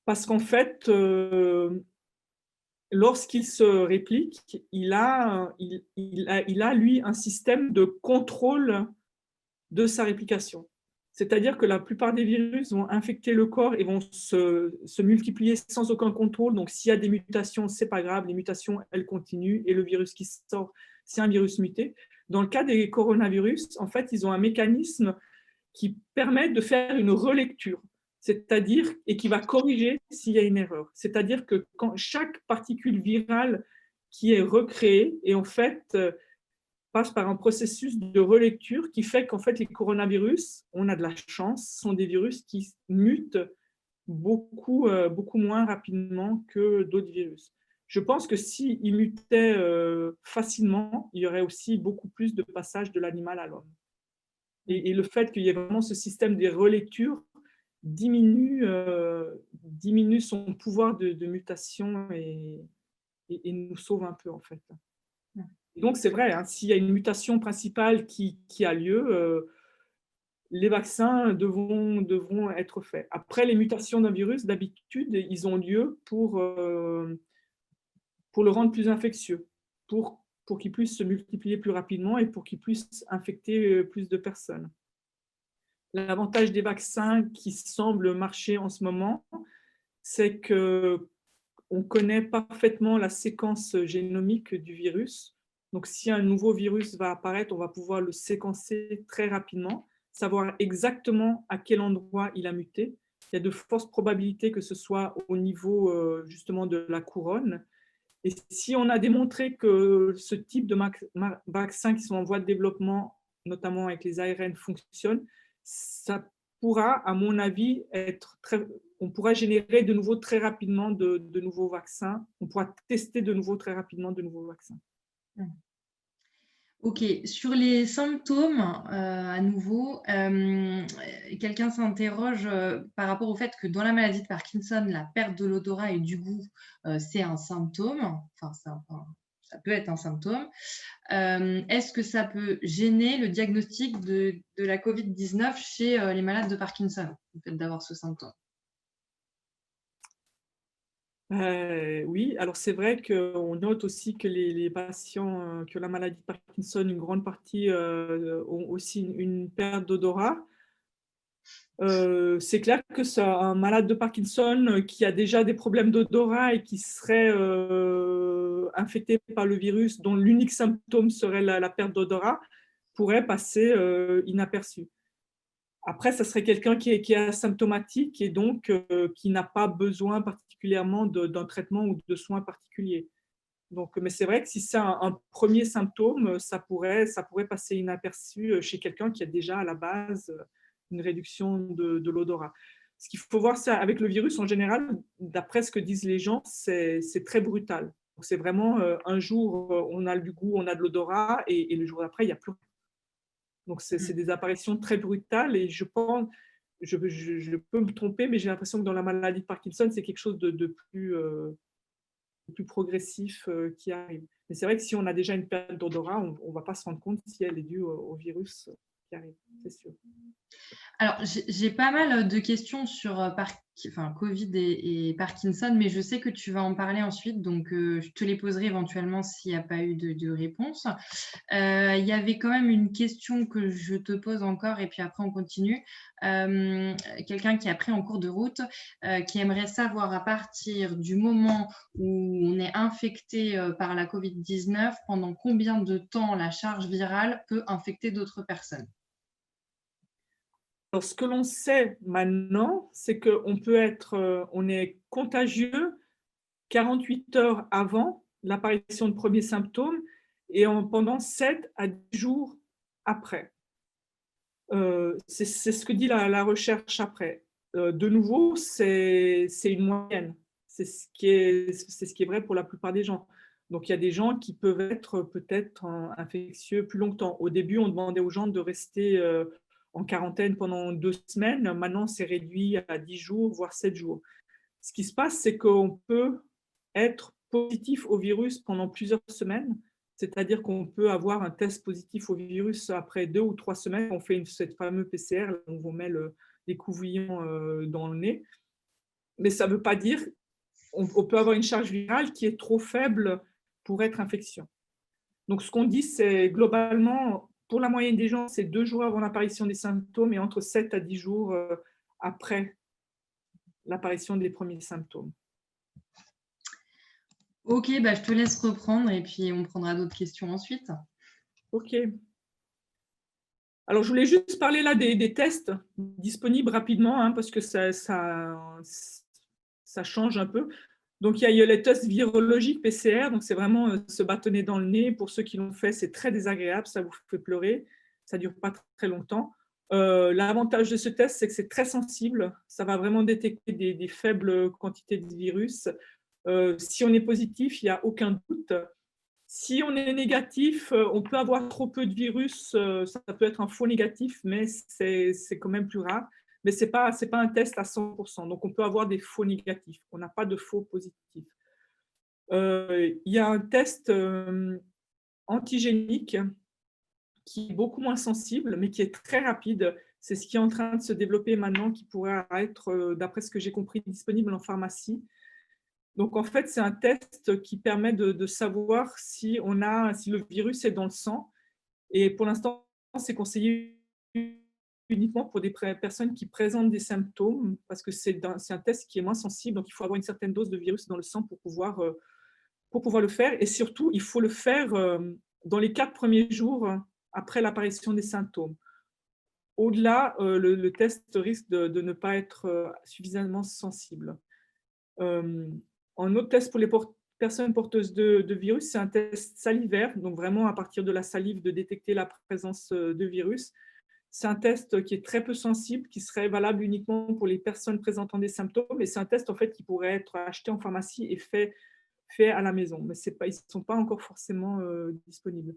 parce qu'en fait, lorsqu'il se réplique, il a, lui, un système de contrôle de sa réplication. C'est-à-dire que la plupart des virus vont infecter le corps et vont se multiplier sans aucun contrôle. Donc, s'il y a des mutations, ce n'est pas grave. Les mutations, elles continuent. Et le virus qui sort, c'est un virus muté. Dans le cas des coronavirus, en fait, ils ont un mécanisme qui permet de faire une relecture, c'est-à-dire, et qui va corriger s'il y a une erreur. C'est-à-dire que quand chaque particule virale qui est recréée, et en fait, passe par un processus de relecture qui fait qu'en fait, les coronavirus, on a de la chance, sont des virus qui mutent beaucoup, beaucoup moins rapidement que d'autres virus. Je pense que s'ils mutaient facilement, il y aurait aussi beaucoup plus de passage de l'animal à l'homme. Et le fait qu'il y ait vraiment ce système de relecture diminue son pouvoir de mutation et nous sauve un peu, en fait. Et donc, c'est vrai, hein, s'il y a une mutation principale qui a lieu, les vaccins devront être faits. Après, les mutations d'un virus, d'habitude, ils ont lieu pour le rendre plus infectieux, pour qu'il puisse se multiplier plus rapidement et pour qu'il puisse infecter plus de personnes. L'avantage des vaccins qui semblent marcher en ce moment, c'est qu'on connaît parfaitement la séquence génomique du virus. Donc, si un nouveau virus va apparaître, on va pouvoir le séquencer très rapidement, savoir exactement à quel endroit il a muté. Il y a de fortes probabilités que ce soit au niveau justement de la couronne. Et si on a démontré que ce type de vaccins qui sont en voie de développement, notamment avec les ARN, fonctionne, ça pourra, à mon avis, on pourra générer de nouveau très rapidement de nouveaux vaccins. On pourra tester de nouveau très rapidement de nouveaux vaccins. Ok, sur les symptômes, à nouveau, quelqu'un s'interroge par rapport au fait que dans la maladie de Parkinson, la perte de l'odorat et du goût, c'est un symptôme, enfin, ça peut être un symptôme. Est-ce que ça peut gêner le diagnostic de la COVID-19 chez les malades de Parkinson, le fait d'avoir ce symptôme? Oui, alors c'est vrai qu'on note aussi que les patients qui ont la maladie de Parkinson, une grande partie ont aussi une perte d'odorat. C'est clair que c'est un malade de Parkinson qui a déjà des problèmes d'odorat et qui serait infecté par le virus, dont l'unique symptôme serait la perte d'odorat, pourrait passer inaperçu. Après, ça serait quelqu'un qui est asymptomatique et donc qui n'a pas besoin particulièrement d'un traitement ou de soins particuliers. Donc, mais c'est vrai que si c'est un premier symptôme, ça pourrait passer inaperçu chez quelqu'un qui a déjà à la base une réduction de l'odorat. Ce qu'il faut voir, ça, avec le virus en général, d'après ce que disent les gens, c'est très brutal. C'est vraiment un jour, on a du goût, on a de l'odorat, et le jour d'après, il n'y a plus rien. Donc, c'est des apparitions très brutales, et je pense, je peux me tromper, mais j'ai l'impression que dans la maladie de Parkinson, c'est quelque chose de plus progressif qui arrive. Mais c'est vrai que si on a déjà une perte d'odorat, on ne va pas se rendre compte si elle est due au virus qui arrive, c'est sûr. Alors, j'ai pas mal de questions sur enfin Covid et Parkinson, mais je sais que tu vas en parler ensuite, donc je te les poserai éventuellement s'il n'y a pas eu de réponse. Il y avait quand même une question que je te pose encore et puis après on continue. Quelqu'un qui a pris en cours de route, qui aimerait savoir à partir du moment où on est infecté par la Covid-19, pendant combien de temps la charge virale peut infecter d'autres personnes? Alors, ce que l'on sait maintenant, c'est on est contagieux 48 heures avant l'apparition de premiers symptômes et pendant 7 à 10 jours après. C'est ce que dit la recherche après. De nouveau, c'est une moyenne. C'est ce qui est vrai pour la plupart des gens. Donc, il y a des gens qui peuvent être peut-être infectieux plus longtemps. Au début, on demandait aux gens de rester en quarantaine pendant 2 semaines. Maintenant, c'est réduit à 10 jours, voire 7 jours. Ce qui se passe, c'est qu'on peut être positif au virus pendant plusieurs semaines, c'est-à-dire qu'on peut avoir un test positif au virus après 2 ou 3 semaines. On fait cette fameuse PCR, là, on vous met les couvillons dans le nez. Mais ça ne veut pas dire qu'on peut avoir une charge virale qui est trop faible pour être infection. Donc, ce qu'on dit, c'est globalement, pour la moyenne des gens, c'est 2 jours avant l'apparition des symptômes et entre 7 à 10 jours après l'apparition des premiers symptômes. Ok, bah, je te laisse reprendre et puis on prendra d'autres questions ensuite. Ok. Alors, je voulais juste parler là des tests disponibles rapidement, hein, parce que ça change un peu. Donc, il y a les tests virologiques PCR, donc c'est vraiment se bâtonner dans le nez. Pour ceux qui l'ont fait, c'est très désagréable, ça vous fait pleurer, ça ne dure pas très longtemps. L'avantage de ce test, c'est que c'est très sensible, ça va vraiment détecter des faibles quantités de virus. Si on est positif, il n'y a aucun doute. Si on est négatif, on peut avoir trop peu de virus, ça peut être un faux négatif, mais c'est quand même plus rare. Mais ce n'est pas un test à 100%. Donc, on peut avoir des faux négatifs. On n'a pas de faux positifs. Il y a un test antigénique qui est beaucoup moins sensible, mais qui est très rapide. C'est ce qui est en train de se développer maintenant, qui pourrait être, d'après ce que j'ai compris, disponible en pharmacie. Donc, en fait, c'est un test qui permet de savoir si le virus est dans le sang. Et pour l'instant, c'est conseillé uniquement pour des personnes qui présentent des symptômes, parce que c'est un test qui est moins sensible. Donc, il faut avoir une certaine dose de virus dans le sang pour pouvoir le faire. Et surtout, il faut le faire dans les 4 premiers jours après l'apparition des symptômes. Au-delà, le test risque de ne pas être suffisamment sensible. Un autre test pour les personnes porteuses de virus, c'est un test salivaire, donc vraiment à partir de la salive de détecter la présence de virus. C'est un test qui est très peu sensible, qui serait valable uniquement pour les personnes présentant des symptômes, et c'est un test en fait qui pourrait être acheté en pharmacie et fait à la maison, mais ils ne sont pas encore forcément disponibles.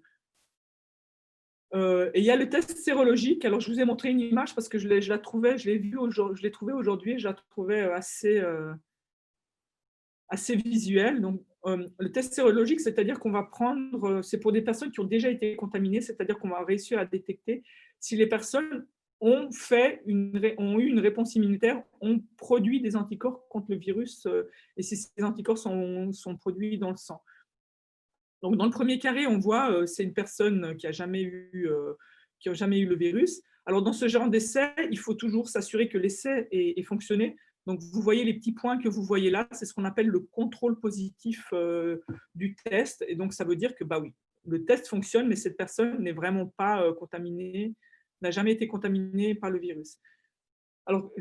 Et il y a le test sérologique. Alors, je vous ai montré une image parce que je l'ai trouvé aujourd'hui et je la trouvais assez visuel. Donc, le test sérologique, c'est-à-dire qu'on va prendre, c'est pour des personnes qui ont déjà été contaminées, c'est-à-dire qu'on va réussir à détecter si les personnes ont eu une réponse immunitaire, ont produit des anticorps contre le virus, et si ces anticorps sont produits dans le sang. Donc, dans le premier carré, on voit c'est une personne qui n'a jamais eu le virus. Alors, dans ce genre d'essai, il faut toujours s'assurer que l'essai ait fonctionné. Donc, vous voyez les petits points que vous voyez là, c'est ce qu'on appelle le contrôle positif du test. Et donc, ça veut dire que, bah oui, le test fonctionne, mais cette personne n'est vraiment pas contaminée, n'a jamais été contaminée par le virus. Alors,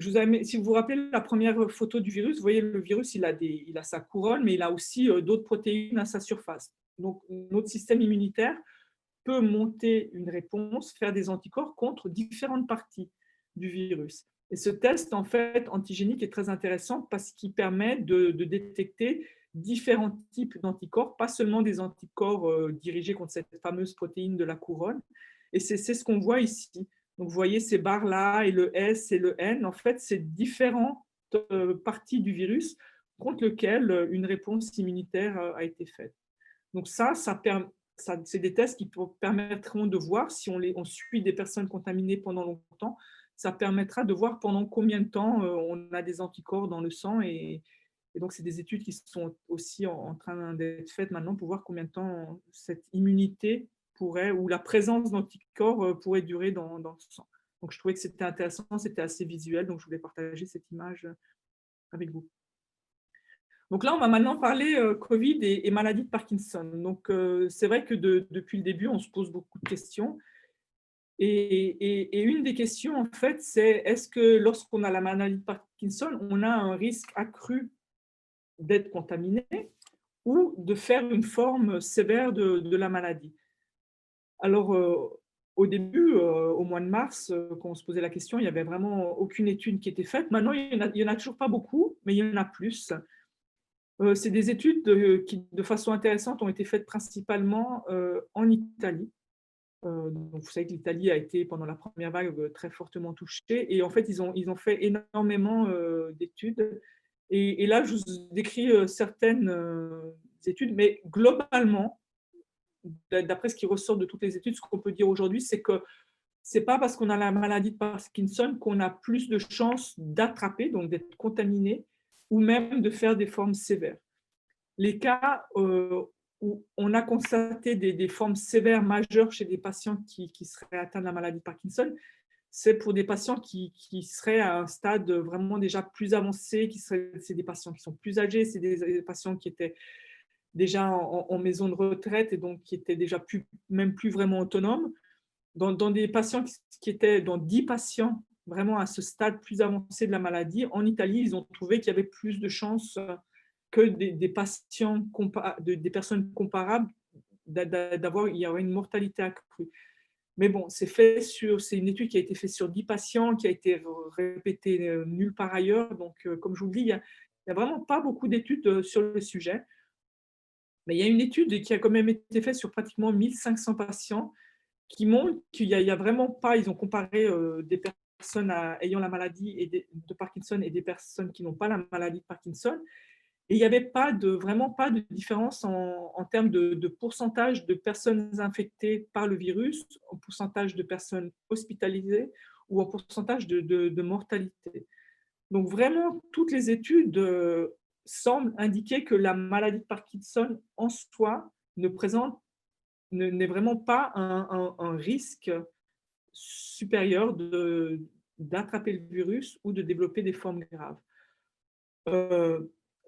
si vous vous rappelez la première photo du virus, vous voyez le virus, il a sa couronne, mais il a aussi d'autres protéines à sa surface. Donc, notre système immunitaire peut monter une réponse, faire des anticorps contre différentes parties du virus. Et ce test, en fait, antigénique est très intéressant parce qu'il permet de détecter différents types d'anticorps, pas seulement des anticorps dirigés contre cette fameuse protéine de la couronne. Et c'est ce qu'on voit ici. Donc, vous voyez ces barres-là et le S et le N. En fait, c'est différentes parties du virus contre lesquelles une réponse immunitaire a été faite. Donc c'est des tests qui permettront de voir si on suit des personnes contaminées pendant longtemps, ça permettra de voir pendant combien de temps on a des anticorps dans le sang. Et donc, c'est des études qui sont aussi en train d'être faites maintenant pour voir combien de temps cette immunité pourrait, ou la présence d'anticorps pourrait durer dans le sang. Donc, je trouvais que c'était intéressant, c'était assez visuel, donc je voulais partager cette image avec vous. Donc là, on va maintenant parler Covid et maladie de Parkinson. Donc, c'est vrai que depuis le début, on se pose beaucoup de questions. Et une des questions, en fait, c'est est-ce que lorsqu'on a la maladie de Parkinson, on a un risque accru d'être contaminé ou de faire une forme sévère de la maladie? Alors, au début, au mois de mars, quand on se posait la question, il n'y avait vraiment aucune étude qui était faite. Maintenant, il y en a toujours pas beaucoup, mais il y en a plus. C'est des études qui, de façon intéressante, ont été faites principalement en Italie. Donc, vous savez que l'Italie a été, pendant la première vague, très fortement touchée. Et en fait, ils ont fait énormément d'études. Et là, je vous décris certaines études, mais globalement, d'après ce qui ressort de toutes les études, ce qu'on peut dire aujourd'hui, c'est que ce n'est pas parce qu'on a la maladie de Parkinson qu'on a plus de chances d'attraper, donc d'être contaminé, ou même de faire des formes sévères. Les cas où on a constaté des formes sévères majeures chez des patients qui seraient atteints de la maladie de Parkinson, c'est pour des patients qui seraient à un stade vraiment déjà plus avancé, c'est des patients qui sont plus âgés, c'est des patients qui étaient déjà en maison de retraite et donc qui étaient déjà même plus vraiment autonomes. Dans des patients qui étaient dans 10 patients vraiment à ce stade plus avancé de la maladie, en Italie, ils ont trouvé qu'il y avait plus de chances que des patients, des personnes comparables, il y aurait une mortalité accrue. Mais bon, c'est une étude qui a été faite sur 10 patients, qui a été répétée nulle part ailleurs. Donc, comme je vous le dis, il n'y a vraiment pas beaucoup d'études sur le sujet. Mais il y a une étude qui a quand même été faite sur pratiquement 1500 patients qui montrent qu'il n'y a vraiment pas, ils ont comparé des personnes ayant la maladie de Parkinson et des personnes qui n'ont pas la maladie de Parkinson. Et il n'y avait vraiment pas de différence en termes de pourcentage de personnes infectées par le virus, en pourcentage de personnes hospitalisées ou en pourcentage de mortalité. Donc vraiment, toutes les études semblent indiquer que la maladie de Parkinson en soi n'est vraiment pas un risque supérieur d'attraper le virus ou de développer des formes graves.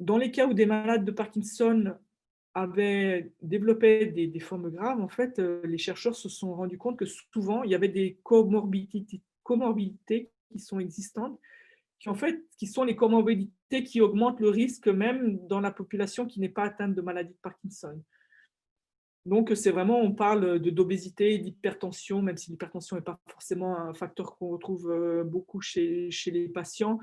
Dans les cas où des malades de Parkinson avaient développé des formes graves, en fait, les chercheurs se sont rendus compte que souvent, il y avait des comorbidités qui sont existantes, qui sont les comorbidités qui augmentent le risque même dans la population qui n'est pas atteinte de maladie de Parkinson. Donc, c'est vraiment, on parle d'obésité et d'hypertension, même si l'hypertension n'est pas forcément un facteur qu'on retrouve beaucoup chez les patients,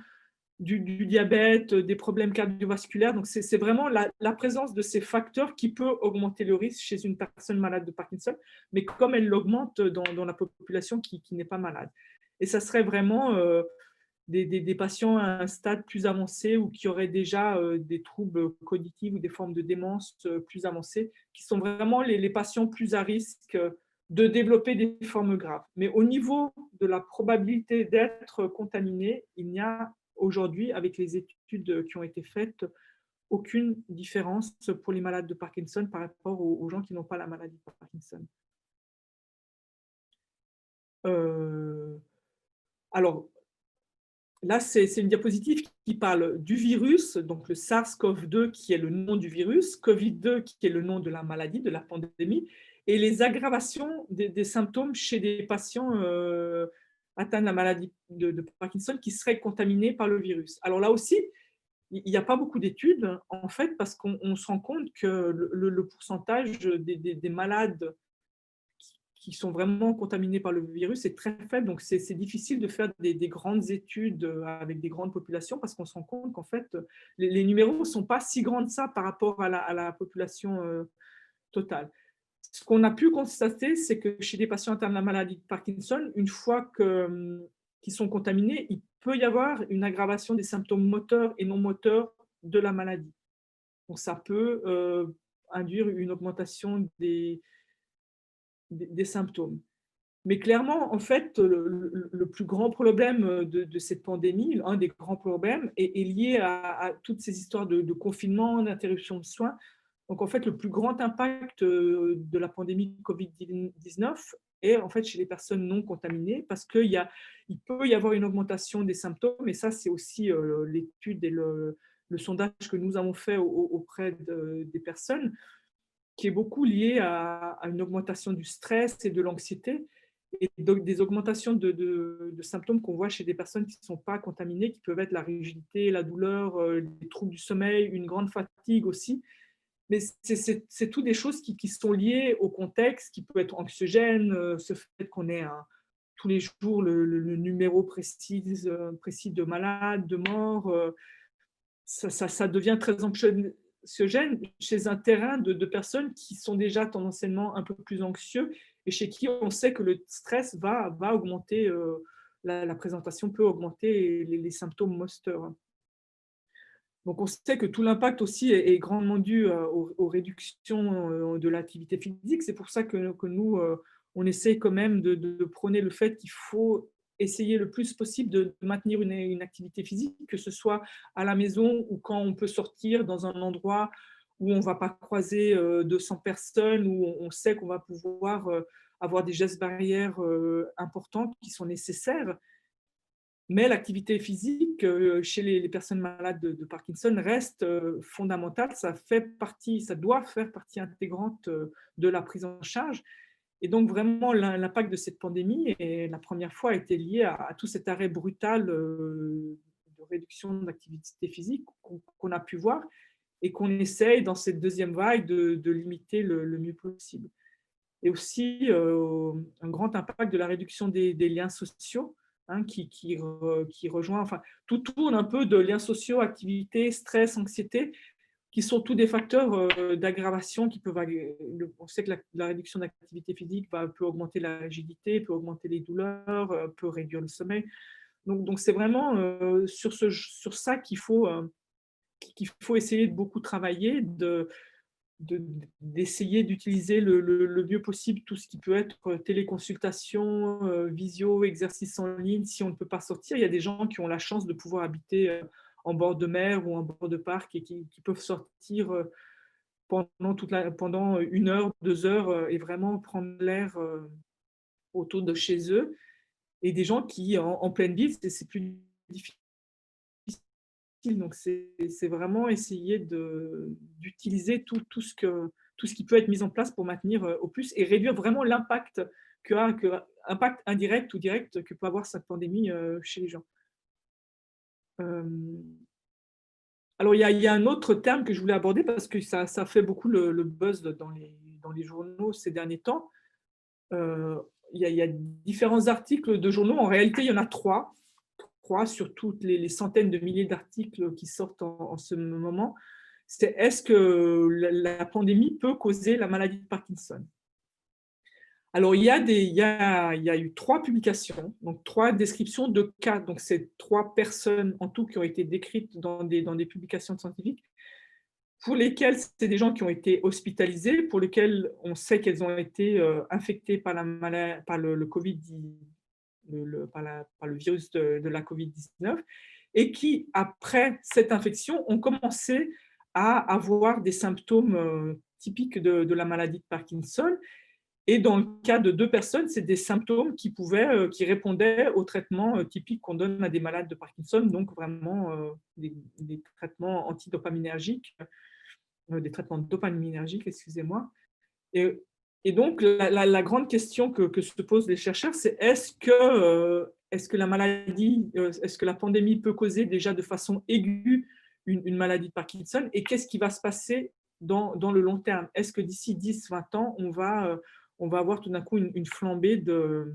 du diabète, des problèmes cardiovasculaires. Donc, c'est vraiment la présence de ces facteurs qui peut augmenter le risque chez une personne malade de Parkinson, mais comme elle l'augmente dans la population qui n'est pas malade. Et ça serait vraiment des patients à un stade plus avancé ou qui auraient déjà des troubles cognitifs ou des formes de démence plus avancées, qui sont vraiment les patients plus à risque de développer des formes graves. Mais au niveau de la probabilité d'être contaminé, il n'y a aujourd'hui, avec les études qui ont été faites, aucune différence pour les malades de Parkinson par rapport aux gens qui n'ont pas la maladie de Parkinson. Alors, là, c'est une diapositive qui parle du virus, donc le SARS-CoV-2 qui est le nom du virus, COVID-2 qui est le nom de la maladie, de la pandémie, et les aggravations des symptômes chez des patients atteints de la maladie de Parkinson qui seraient contaminés par le virus. Alors là aussi, il n'y a pas beaucoup d'études, en fait, parce qu'on se rend compte que le pourcentage des malades qui sont vraiment contaminés par le virus est très faible. Donc, c'est difficile de faire des grandes études avec des grandes populations parce qu'on se rend compte qu'en fait, les numéros ne sont pas si grands de ça par rapport à la population totale. Ce qu'on a pu constater, c'est que chez des patients atteints de la maladie de Parkinson, une fois qu'ils sont contaminés, il peut y avoir une aggravation des symptômes moteurs et non moteurs de la maladie. Donc, ça peut induire une augmentation des symptômes. Mais clairement, en fait, le plus grand problème de cette pandémie, un des grands problèmes, est lié à toutes ces histoires de confinement, d'interruption de soins. Donc, en fait, le plus grand impact de la pandémie Covid-19 est en fait chez les personnes non contaminées, parce il peut y avoir une augmentation des symptômes, et ça, c'est aussi l'étude et le sondage que nous avons fait auprès des personnes, qui est beaucoup lié à une augmentation du stress et de l'anxiété, et donc des augmentations de symptômes qu'on voit chez des personnes qui ne sont pas contaminées, qui peuvent être la rigidité, la douleur, les troubles du sommeil, une grande fatigue aussi. Mais c'est tout des choses qui sont liées au contexte, qui peut être anxiogène, ce fait qu'on ait tous les jours le numéro précis de malade, de mort. Ça devient très anxiogène chez un terrain de personnes qui sont déjà tendanciellement un peu plus anxieux, et chez qui on sait que le stress va augmenter, la présentation peut augmenter les symptômes mosteurs. Donc on sait que tout l'impact aussi est grandement dû aux réductions de l'activité physique. C'est pour ça que nous, on essaie quand même de prôner le fait qu'il faut essayer le plus possible de maintenir une activité physique, que ce soit à la maison ou quand on peut sortir dans un endroit où on ne va pas croiser 200 personnes, où on sait qu'on va pouvoir avoir des gestes barrières importants qui sont nécessaires. Mais l'activité physique chez les personnes malades de Parkinson reste fondamentale. Ça doit faire partie intégrante de la prise en charge. Et donc, vraiment, l'impact de cette pandémie, et la première fois, a été lié à tout cet arrêt brutal de réduction de l'activité physique qu'on a pu voir, et qu'on essaye, dans cette deuxième vague, de limiter le mieux possible. Et aussi, un grand impact de la réduction des liens sociaux, hein, qui rejoint, enfin, tout tourne un peu de liens sociaux, activités, stress, anxiété, qui sont tous des facteurs d'aggravation qui peuvent. On sait que la réduction d'activité physique peut augmenter la rigidité, peut augmenter les douleurs, peut réduire le sommeil. Donc c'est vraiment sur ça qu'il faut essayer de beaucoup travailler, d'essayer d'utiliser le mieux possible tout ce qui peut être téléconsultation, visio, exercice en ligne, si on ne peut pas sortir. Il y a des gens qui ont la chance de pouvoir habiter en bord de mer ou en bord de parc, et qui peuvent sortir pendant 1 heure, 2 heures, et vraiment prendre l'air autour de chez eux. Et des gens qui, en pleine ville, c'est plus difficile. Donc, c'est vraiment essayer d'utiliser tout ce qui peut être mis en place pour maintenir au plus, et réduire vraiment l'impact impact indirect ou direct, que peut avoir cette pandémie chez les gens. Alors, il y a un autre terme que je voulais aborder, parce que ça fait beaucoup le buzz dans les journaux ces derniers temps. Il y a différents articles de journaux. En réalité, il y en a trois sur toutes les centaines de milliers d'articles qui sortent en ce moment. C'est: est-ce que la pandémie peut causer la maladie de Parkinson? Alors, il y a eu 3 publications, donc 3 descriptions de cas. Donc, c'est 3 personnes en tout qui ont été décrites dans des publications scientifiques, pour lesquelles c'est des gens qui ont été hospitalisés, pour lesquels on sait qu'elles ont été infectées par le Covid, par le virus de la Covid-19, et qui, après cette infection, ont commencé à avoir des symptômes typiques de la maladie de Parkinson. Et dans le cas de 2 personnes, c'est des symptômes qui répondaient aux traitements typiques qu'on donne à des malades de Parkinson, donc vraiment des traitements antidopaminergiques, des traitements dopaminergiques, excusez-moi. Et, et donc, la grande question que se posent les chercheurs, c'est: est-ce que la maladie, est-ce que la pandémie peut causer déjà de façon aiguë une maladie de Parkinson, et qu'est-ce qui va se passer dans le long terme? Est-ce que d'ici 10-20 ans, on va avoir tout d'un coup une flambée de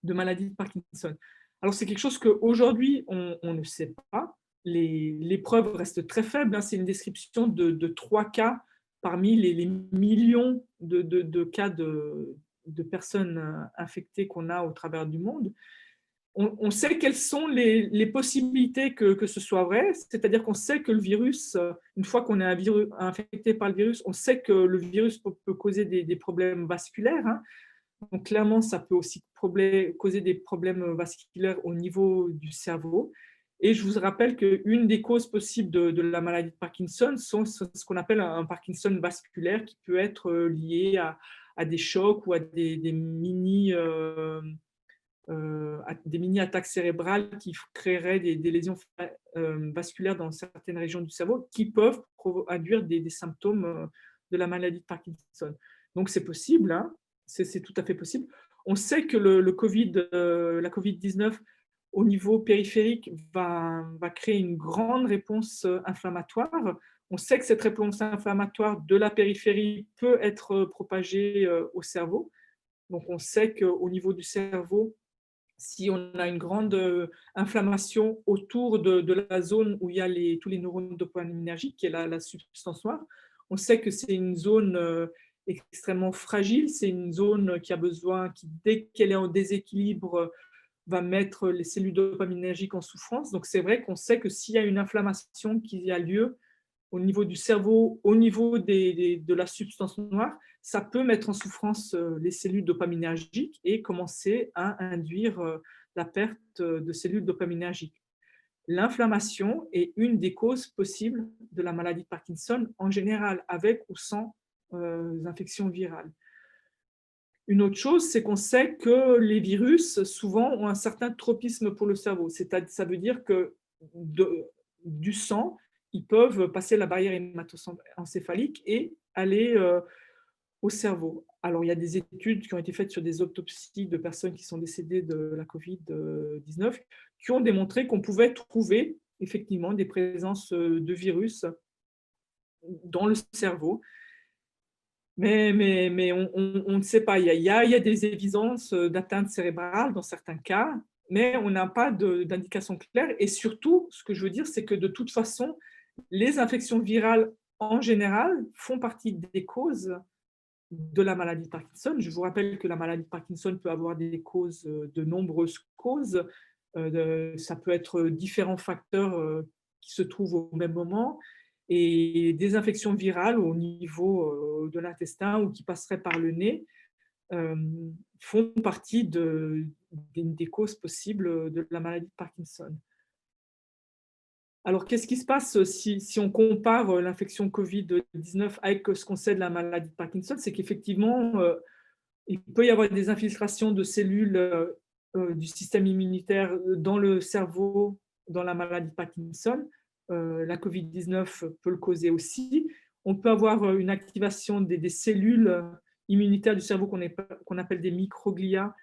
maladie de Parkinson? Alors, c'est quelque chose qu'aujourd'hui, on ne sait pas. Les preuves restent très faibles, hein. C'est une description de 3 cas parmi les millions de cas de personnes infectées qu'on a au travers du monde. On sait quelles sont les possibilités que ce soit vrai, c'est-à-dire qu'on sait que le virus, une fois qu'on est infecté par le virus, on sait que le virus peut causer des problèmes vasculaires, hein. Donc, clairement, ça peut aussi causer des problèmes vasculaires au niveau du cerveau. Et je vous rappelle qu'une des causes possibles de la maladie de Parkinson sont ce qu'on appelle un Parkinson vasculaire qui peut être lié à des chocs ou à des mini-attaques cérébrales qui créeraient des lésions vasculaires dans certaines régions du cerveau qui peuvent induire des symptômes de la maladie de Parkinson. Donc, c'est possible, hein, c'est tout à fait possible. On sait que la COVID-19, au niveau périphérique, va créer une grande réponse inflammatoire. On sait que cette réponse inflammatoire de la périphérie peut être propagée au cerveau. Donc, on sait qu'au niveau du cerveau, si on a une grande inflammation autour de la zone où il y a tous les neurones dopaminergiques, qui est la substance noire, on sait que c'est une zone extrêmement fragile, c'est une zone qui a besoin, qui dès qu'elle est en déséquilibre, va mettre les cellules dopaminergiques en souffrance. Donc c'est vrai qu'on sait que s'il y a une inflammation qui a lieu au niveau du cerveau, au niveau de la substance noire, ça peut mettre en souffrance les cellules dopaminergiques et commencer à induire la perte de cellules dopaminergiques. L'inflammation est une des causes possibles de la maladie de Parkinson en général, avec ou sans infections virales. Une autre chose, c'est qu'on sait que les virus, souvent, ont un certain tropisme pour le cerveau. Ça veut dire que du sang, ils peuvent passer la barrière hémato-encéphalique et aller au cerveau. Alors, il y a des études qui ont été faites sur des autopsies de personnes qui sont décédées de la COVID-19 qui ont démontré qu'on pouvait trouver effectivement des présences de virus dans le cerveau. Mais on ne sait pas. Il y a des évidences d'atteinte cérébrale dans certains cas, mais on n'a pas d'indication claire. Et surtout, ce que je veux dire, c'est que de toute façon, les infections virales en général font partie des causes de la maladie de Parkinson. Je vous rappelle que la maladie de Parkinson peut avoir des causes, de nombreuses causes. Ça peut être différents facteurs qui se trouvent au même moment et des infections virales au niveau de l'intestin ou qui passeraient par le nez font partie des causes possibles de la maladie de Parkinson. Alors, qu'est-ce qui se passe si on compare l'infection COVID-19 avec ce qu'on sait de la maladie de Parkinson? C'est qu'effectivement, il peut y avoir des infiltrations de cellules du système immunitaire dans le cerveau dans la maladie de Parkinson. La COVID-19 peut le causer aussi. On peut avoir une activation des cellules immunitaires du cerveau qu'on appelle des microglia.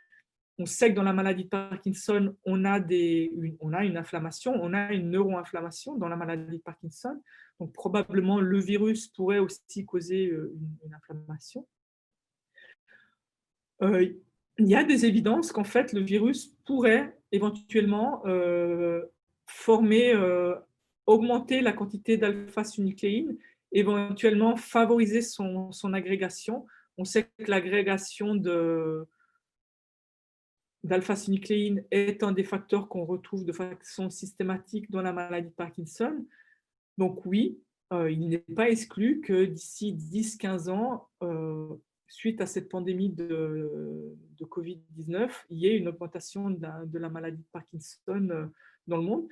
On sait que dans la maladie de Parkinson, on a une inflammation, on a une neuroinflammation dans la maladie de Parkinson. Donc, probablement, le virus pourrait aussi causer une inflammation. Il y a des évidences qu'en fait, le virus pourrait éventuellement augmenter la quantité d'alpha-synucléine, éventuellement favoriser son agrégation. On sait que l'agrégation d'alpha-synucléine est un des facteurs qu'on retrouve de façon systématique dans la maladie de Parkinson. Donc oui, il n'est pas exclu que d'ici 10-15 ans, suite à cette pandémie de COVID-19, il y ait une augmentation de la maladie de Parkinson dans le monde.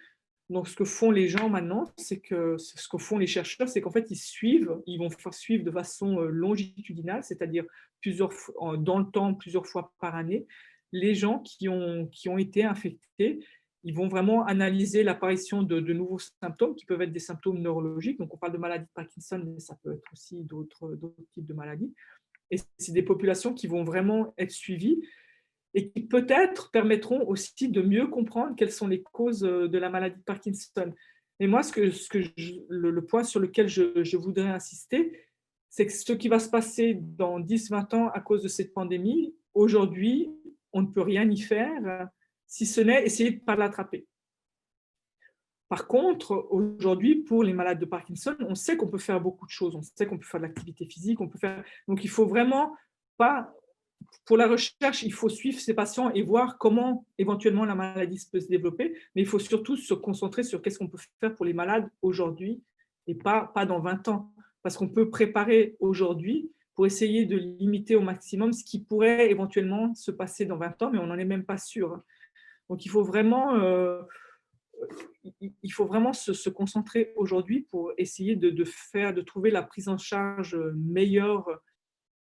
Donc, ce que font les gens maintenant, ce que font les chercheurs, c'est qu'en fait, ils vont faire suivre de façon longitudinale, c'est-à-dire dans le temps, plusieurs fois par année, les gens qui ont été infectés. Ils vont vraiment analyser l'apparition de nouveaux symptômes qui peuvent être des symptômes neurologiques. Donc, on parle de maladie de Parkinson, mais ça peut être aussi d'autres types de maladies. Et c'est des populations qui vont vraiment être suivies et qui peut-être permettront aussi de mieux comprendre quelles sont les causes de la maladie de Parkinson. Et moi, le point sur lequel je voudrais insister, c'est que ce qui va se passer dans 10-20 ans à cause de cette pandémie, aujourd'hui, on ne peut rien y faire, si ce n'est essayer de ne pas l'attraper. Par contre, aujourd'hui, pour les malades de Parkinson, on sait qu'on peut faire beaucoup de choses. On sait qu'on peut faire de l'activité physique, donc il faut vraiment pas... Pour la recherche, il faut suivre ces patients et voir comment éventuellement la maladie peut se développer, mais il faut surtout se concentrer sur qu'est-ce qu'on peut faire pour les malades aujourd'hui et pas dans 20 ans. Parce qu'on peut préparer aujourd'hui, pour essayer de limiter au maximum ce qui pourrait éventuellement se passer dans 20 ans, mais on n'en est même pas sûr. Donc, il faut vraiment se concentrer aujourd'hui pour essayer de trouver la prise en charge meilleure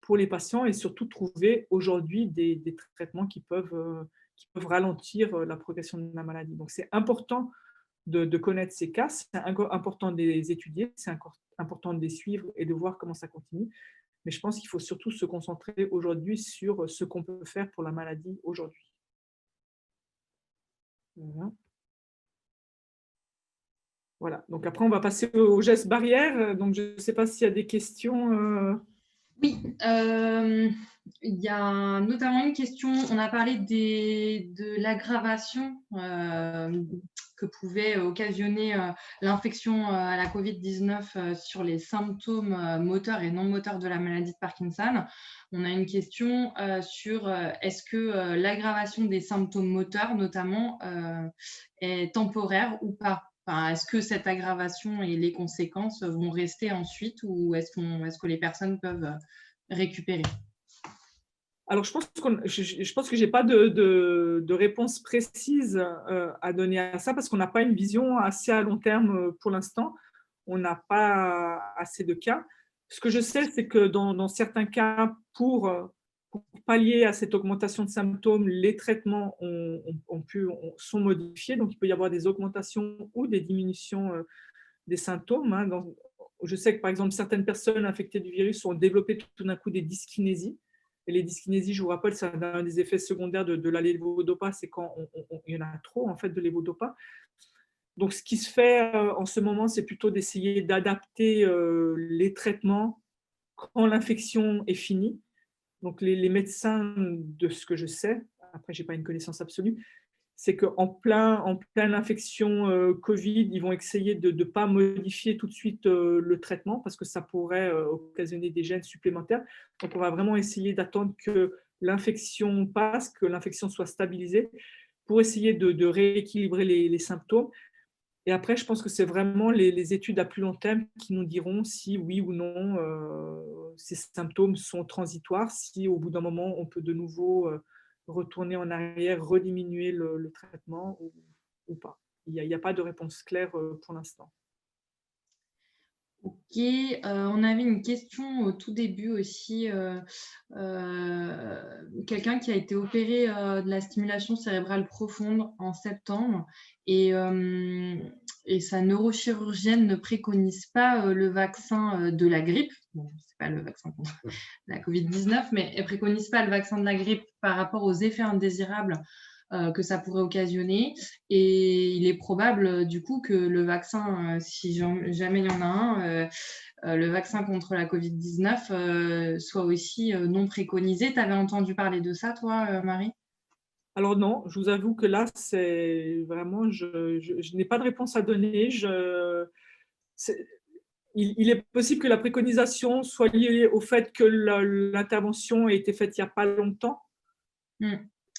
pour les patients et surtout trouver aujourd'hui des traitements qui peuvent ralentir la progression de la maladie. Donc, c'est important de connaître ces cas, c'est important de les étudier, c'est important de les suivre et de voir comment ça continue. Mais je pense qu'il faut surtout se concentrer aujourd'hui sur ce qu'on peut faire pour la maladie aujourd'hui. Voilà. Voilà. Donc après, on va passer aux gestes barrières. Donc, je ne sais pas s'il y a des questions. Oui, il y a notamment une question. On a parlé de l'aggravation que pouvait occasionner l'infection à la COVID-19 sur les symptômes moteurs et non moteurs de la maladie de Parkinson. On a une question sur est-ce que l'aggravation des symptômes moteurs, notamment, est temporaire ou pas? Enfin, est-ce que cette aggravation et les conséquences vont rester ensuite ou est-ce que les personnes peuvent récupérer? Alors, je pense que je n'ai pas de réponse précise à donner à ça parce qu'on n'a pas une vision assez à long terme pour l'instant. On n'a pas assez de cas. Ce que je sais, c'est que dans certains cas, pour pallier à cette augmentation de symptômes, les traitements sont modifiés. Donc, il peut y avoir des augmentations ou des diminutions des symptômes. Hein. Je sais que, par exemple, certaines personnes infectées du virus ont développé tout d'un coup des dyskinésies. Et les dyskinésies, je vous rappelle, c'est un des effets secondaires de la lévodopa, c'est quand il y en a trop en fait de lévodopa. Donc, ce qui se fait en ce moment, c'est plutôt d'essayer d'adapter les traitements quand l'infection est finie. Donc, les médecins, de ce que je sais, après, je n'ai pas une connaissance absolue, c'est qu'en pleine infection Covid, ils vont essayer de ne pas modifier tout de suite le traitement parce que ça pourrait occasionner des gènes supplémentaires. Donc, on va vraiment essayer d'attendre que l'infection passe, que l'infection soit stabilisée pour essayer de rééquilibrer les symptômes. Et après, je pense que c'est vraiment les études à plus long terme qui nous diront si oui ou non ces symptômes sont transitoires, si au bout d'un moment, on peut de nouveau retourner en arrière, rediminuer le traitement ou pas. Il n'y a pas de réponse claire pour l'instant. Ok, on avait une question au tout début aussi. Quelqu'un qui a été opéré de la stimulation cérébrale profonde en septembre et sa neurochirurgienne ne préconise pas le vaccin de la grippe. Bon, c'est pas le vaccin contre la COVID-19, mais elle préconise pas le vaccin de la grippe par rapport aux effets indésirables que ça pourrait occasionner. Et il est probable, du coup, que le vaccin, si jamais il y en a un, le vaccin contre la COVID-19 soit aussi non préconisé. Tu avais entendu parler de ça, toi, Marie? Alors non, je vous avoue que là, c'est vraiment, je n'ai pas de réponse à donner. Il est possible que la préconisation soit liée au fait que l'intervention a été faite il n'y a pas longtemps.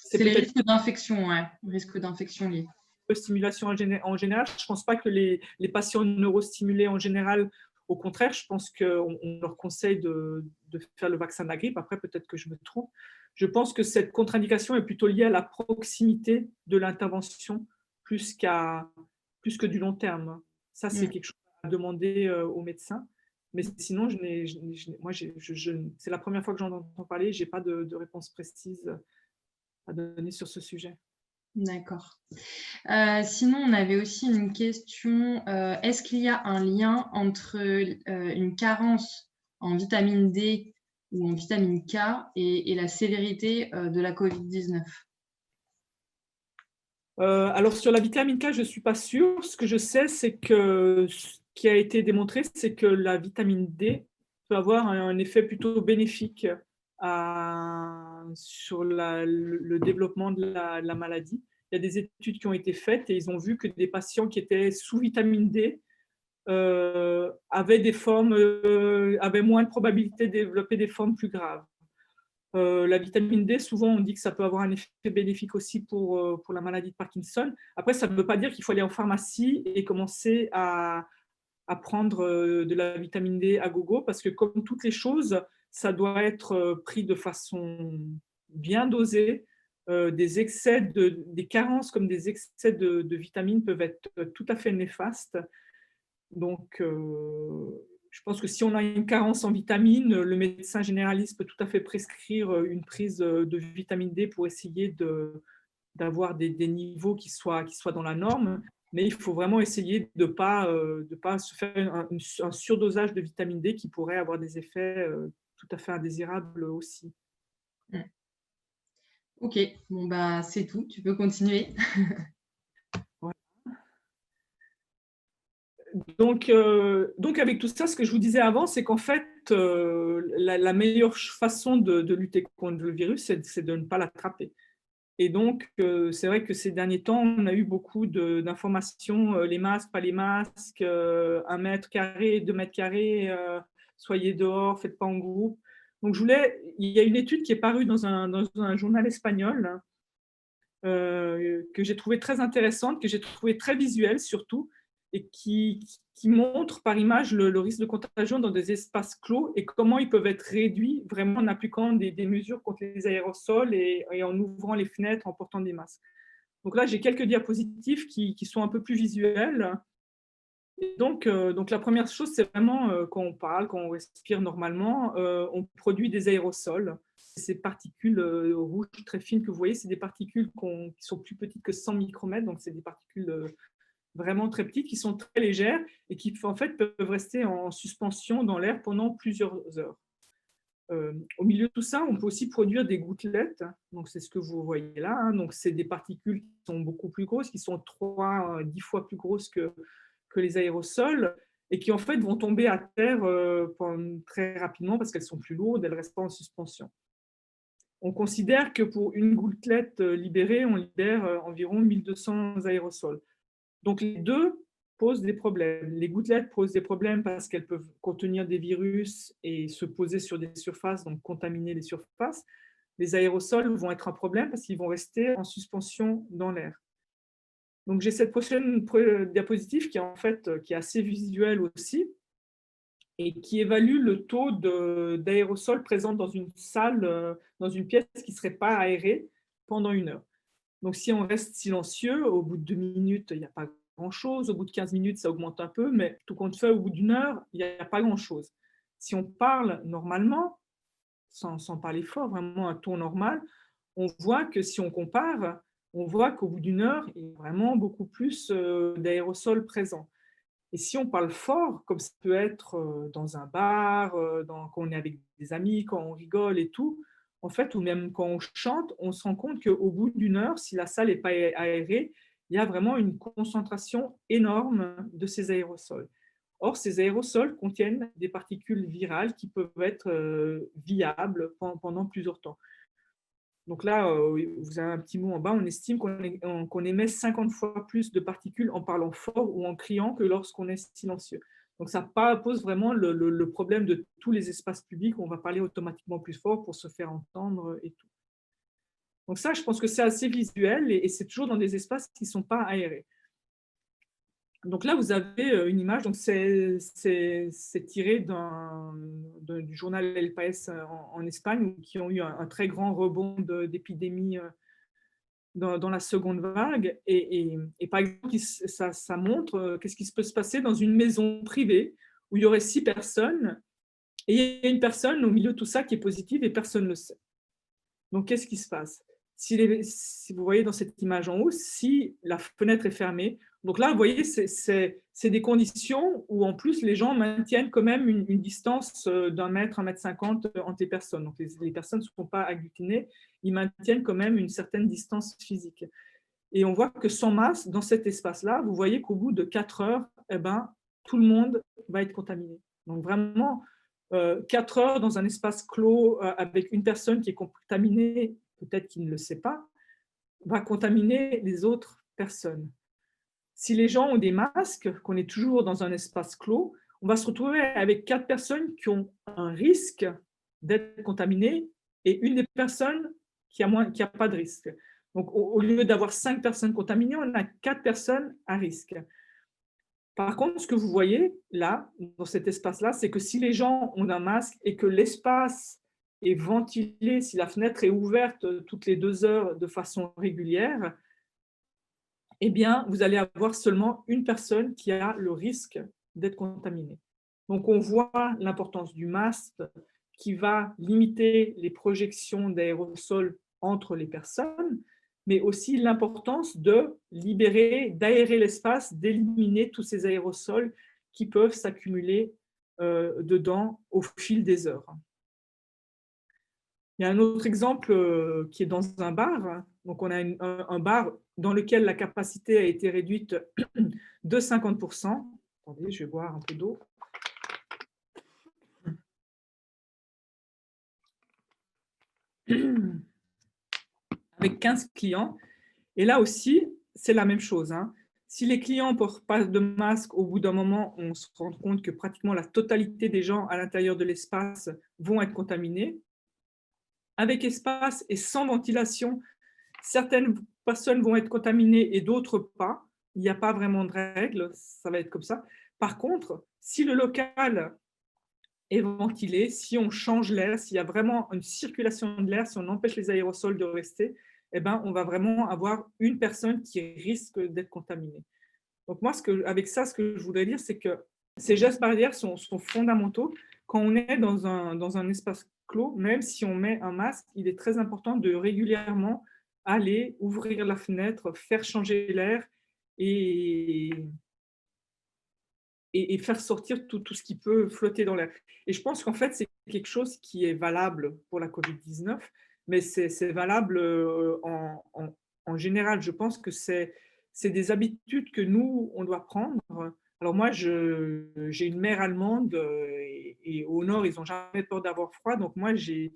C'est les risques d'infection, ouais. Risques d'infection liés. Stimulation en général, je ne pense pas que les patients neurostimulés en général, au contraire, je pense qu'on leur conseille de faire le vaccin de la grippe. Après, peut-être que je me trompe. Je pense que cette contre-indication est plutôt liée à la proximité de l'intervention plus que du long terme. Ça, c'est quelque chose à demander aux médecins. Mais sinon, c'est la première fois que j'en entends parler. Je n'ai pas de réponse précise à donner sur ce sujet. D'accord. Sinon, on avait aussi une question. Est-ce qu'il y a un lien entre une carence en vitamine D ou en vitamine K et la sévérité de la COVID-19? Alors, sur la vitamine K, je ne suis pas sûre. Ce que je sais, c'est que ce qui a été démontré, c'est que la vitamine D peut avoir un effet plutôt bénéfique sur le développement de la maladie. Il y a des études qui ont été faites et ils ont vu que des patients qui étaient sous vitamine D avaient moins de probabilité de développer des formes plus graves. La vitamine D, souvent, on dit que ça peut avoir un effet bénéfique aussi pour la maladie de Parkinson. Après, ça ne veut pas dire qu'il faut aller en pharmacie et commencer à prendre de la vitamine D à gogo, parce que comme toutes les choses, ça doit être pris de façon bien dosée. Des carences comme des excès de vitamines peuvent être tout à fait néfastes. Donc, je pense que si on a une carence en vitamines, le médecin généraliste peut tout à fait prescrire une prise de vitamine D pour essayer d'avoir des niveaux qui soient dans la norme. Mais il faut vraiment essayer de pas se faire un surdosage de vitamine D qui pourrait avoir des effets tout à fait indésirables aussi. Mm. Ok, bon bah c'est tout, tu peux continuer. Donc, avec tout ça, ce que je vous disais avant, c'est qu'en fait, la meilleure façon de lutter contre le virus, c'est de ne pas l'attraper. Et donc, c'est vrai que ces derniers temps, on a eu beaucoup d'informations, les masques, pas les masques, 1 mètre carré, 2 mètres carrés, soyez dehors, faites pas en groupe. Donc, il y a une étude qui est parue dans un journal espagnol que j'ai trouvé très intéressante, que j'ai trouvé très visuelle surtout, et qui montre par image le risque de contagion dans des espaces clos et comment ils peuvent être réduits vraiment en appliquant des mesures contre les aérosols et en ouvrant les fenêtres, en portant des masques. Donc là, j'ai quelques diapositives qui sont un peu plus visuelles. Et donc, la première chose, c'est vraiment quand on parle, quand on respire normalement, on produit des aérosols. Ces particules rouges très fines que vous voyez, c'est des particules qui sont plus petites que 100 micromètres, donc c'est des particules vraiment très petites qui sont très légères et qui en fait peuvent rester en suspension dans l'air pendant plusieurs heures. Au milieu de tout ça, on peut aussi produire des gouttelettes. Donc c'est ce que vous voyez là. Hein. Donc c'est des particules qui sont beaucoup plus grosses, qui sont 10 fois plus grosses que les aérosols et qui en fait vont tomber à terre très rapidement parce qu'elles sont plus lourdes, elles ne restent pas en suspension. On considère que pour une gouttelette libérée, on libère environ 1200 aérosols. Donc les deux posent des problèmes. Les gouttelettes posent des problèmes parce qu'elles peuvent contenir des virus et se poser sur des surfaces, donc contaminer les surfaces. Les aérosols vont être un problème parce qu'ils vont rester en suspension dans l'air. Donc j'ai cette prochaine diapositive qui est assez visuelle aussi et qui évalue le taux d'aérosols présents dans une salle, dans une pièce qui ne serait pas aérée pendant 1 heure. Donc si on reste silencieux, au bout de 2 minutes, il n'y a pas grand-chose. Au bout de 15 minutes, ça augmente un peu, mais tout compte fait, au bout d'1 heure, il n'y a pas grand-chose. Si on parle normalement, sans parler fort, vraiment un ton normal, on voit que si on compare, on voit qu'au bout d'1 heure, il y a vraiment beaucoup plus d'aérosols présents. Et si on parle fort, comme ça peut être dans un bar, quand on est avec des amis, quand on rigole et tout, en fait, ou même quand on chante, on se rend compte qu'au bout d'1 heure, si la salle n'est pas aérée, il y a vraiment une concentration énorme de ces aérosols. Or, ces aérosols contiennent des particules virales qui peuvent être viables pendant plusieurs temps. Donc là, vous avez un petit mot en bas, on estime qu'on émet 50 fois plus de particules en parlant fort ou en criant que lorsqu'on est silencieux. Donc ça pose vraiment le problème de tous les espaces publics où on va parler automatiquement plus fort pour se faire entendre et tout. Donc ça, je pense que c'est assez visuel et c'est toujours dans des espaces qui ne sont pas aérés. Donc là, vous avez une image, donc c'est tiré du journal El País en Espagne, qui ont eu un très grand rebond d'épidémie dans la seconde vague. Et par exemple, ça montre qu'est-ce qui peut se passer dans une maison privée où il y aurait 6 personnes et il y a une personne au milieu de tout ça qui est positive et personne ne le sait. Donc, qu'est-ce qui se passe? Si vous voyez dans cette image en haut, si la fenêtre est fermée, donc là, vous voyez, c'est des conditions où en plus les gens maintiennent quand même une distance d'1 mètre, 1,50 m entre les personnes. Donc les personnes ne sont pas agglutinées, ils maintiennent quand même une certaine distance physique. Et on voit que sans masque, dans cet espace-là, vous voyez qu'au bout de 4 heures, eh ben, tout le monde va être contaminé. Donc vraiment, 4 heures dans un espace clos avec une personne qui est contaminée, peut-être qu'il ne le sait pas, va contaminer les autres personnes. Si les gens ont des masques, qu'on est toujours dans un espace clos, on va se retrouver avec 4 personnes qui ont un risque d'être contaminées et une des personnes qui a pas de risque. Donc, au lieu d'avoir 5 personnes contaminées, on a 4 personnes à risque. Par contre, ce que vous voyez là, dans cet espace-là, c'est que si les gens ont un masque et que l'espace est ventilé, si la fenêtre est ouverte toutes les 2 heures de façon régulière, eh bien, vous allez avoir seulement une personne qui a le risque d'être contaminée. Donc, on voit l'importance du masque qui va limiter les projections d'aérosols entre les personnes, mais aussi l'importance de libérer, d'aérer l'espace, d'éliminer tous ces aérosols qui peuvent s'accumuler dedans au fil des heures. Il y a un autre exemple qui est dans un bar. Donc, on a un bar dans lequel la capacité a été réduite de 50%. Attendez, je vais boire un peu d'eau. Avec 15 clients. Et là aussi, c'est la même chose, hein. Si les clients ne portent pas de masque, au bout d'un moment, on se rend compte que pratiquement la totalité des gens à l'intérieur de l'espace vont être contaminés. Avec espace et sans ventilation, certaines personnes vont être contaminées et d'autres pas. Il n'y a pas vraiment de règle, ça va être comme ça. Par contre, si le local est ventilé, si on change l'air, s'il y a vraiment une circulation de l'air, si on empêche les aérosols de rester, eh ben, on va vraiment avoir une personne qui risque d'être contaminée. Donc moi, avec ça, ce que je voudrais dire, c'est que ces gestes barrières sont fondamentaux. Quand on est dans un espace clos, même si on met un masque, il est très important de régulièrement aller ouvrir la fenêtre, faire changer l'air et, et faire sortir tout ce qui peut flotter dans l'air. Et je pense qu'en fait, c'est quelque chose qui est valable pour la COVID-19, mais c'est valable en général. Je pense que c'est des habitudes que nous, on doit prendre. Alors moi, j'ai une mère allemande et au nord, ils n'ont jamais peur d'avoir froid. Donc moi, j'ai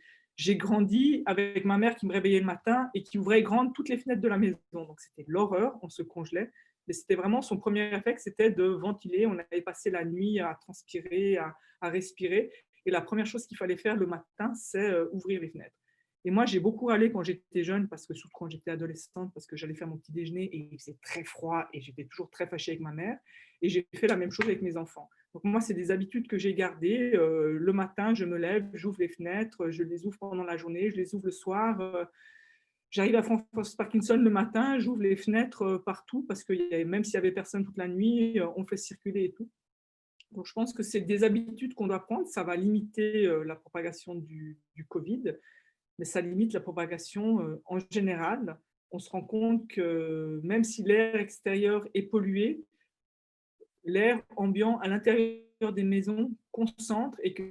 grandi avec ma mère qui me réveillait le matin et qui ouvrait grandes toutes les fenêtres de la maison. Donc c'était l'horreur, on se congelait. Mais c'était vraiment son premier réflexe, c'était de ventiler. On avait passé la nuit à transpirer, à respirer. Et la première chose qu'il fallait faire le matin, c'est ouvrir les fenêtres. Et moi, j'ai beaucoup râlé quand j'étais jeune, parce que surtout quand j'étais adolescente, parce que j'allais faire mon petit déjeuner et il faisait très froid et j'étais toujours très fâchée avec ma mère. Et j'ai fait la même chose avec mes enfants. Donc moi, c'est des habitudes que j'ai gardées. Le matin, je me lève, j'ouvre les fenêtres, je les ouvre pendant la journée, je les ouvre le soir. J'arrive à François Parkinson le matin, j'ouvre les fenêtres partout parce que même s'il y avait personne toute la nuit, on fait circuler et tout. Donc je pense que c'est des habitudes qu'on doit prendre. Ça va limiter la propagation du Covid, mais ça limite la propagation en général. On se rend compte que même si l'air extérieur est pollué, l'air ambiant à l'intérieur des maisons concentre et que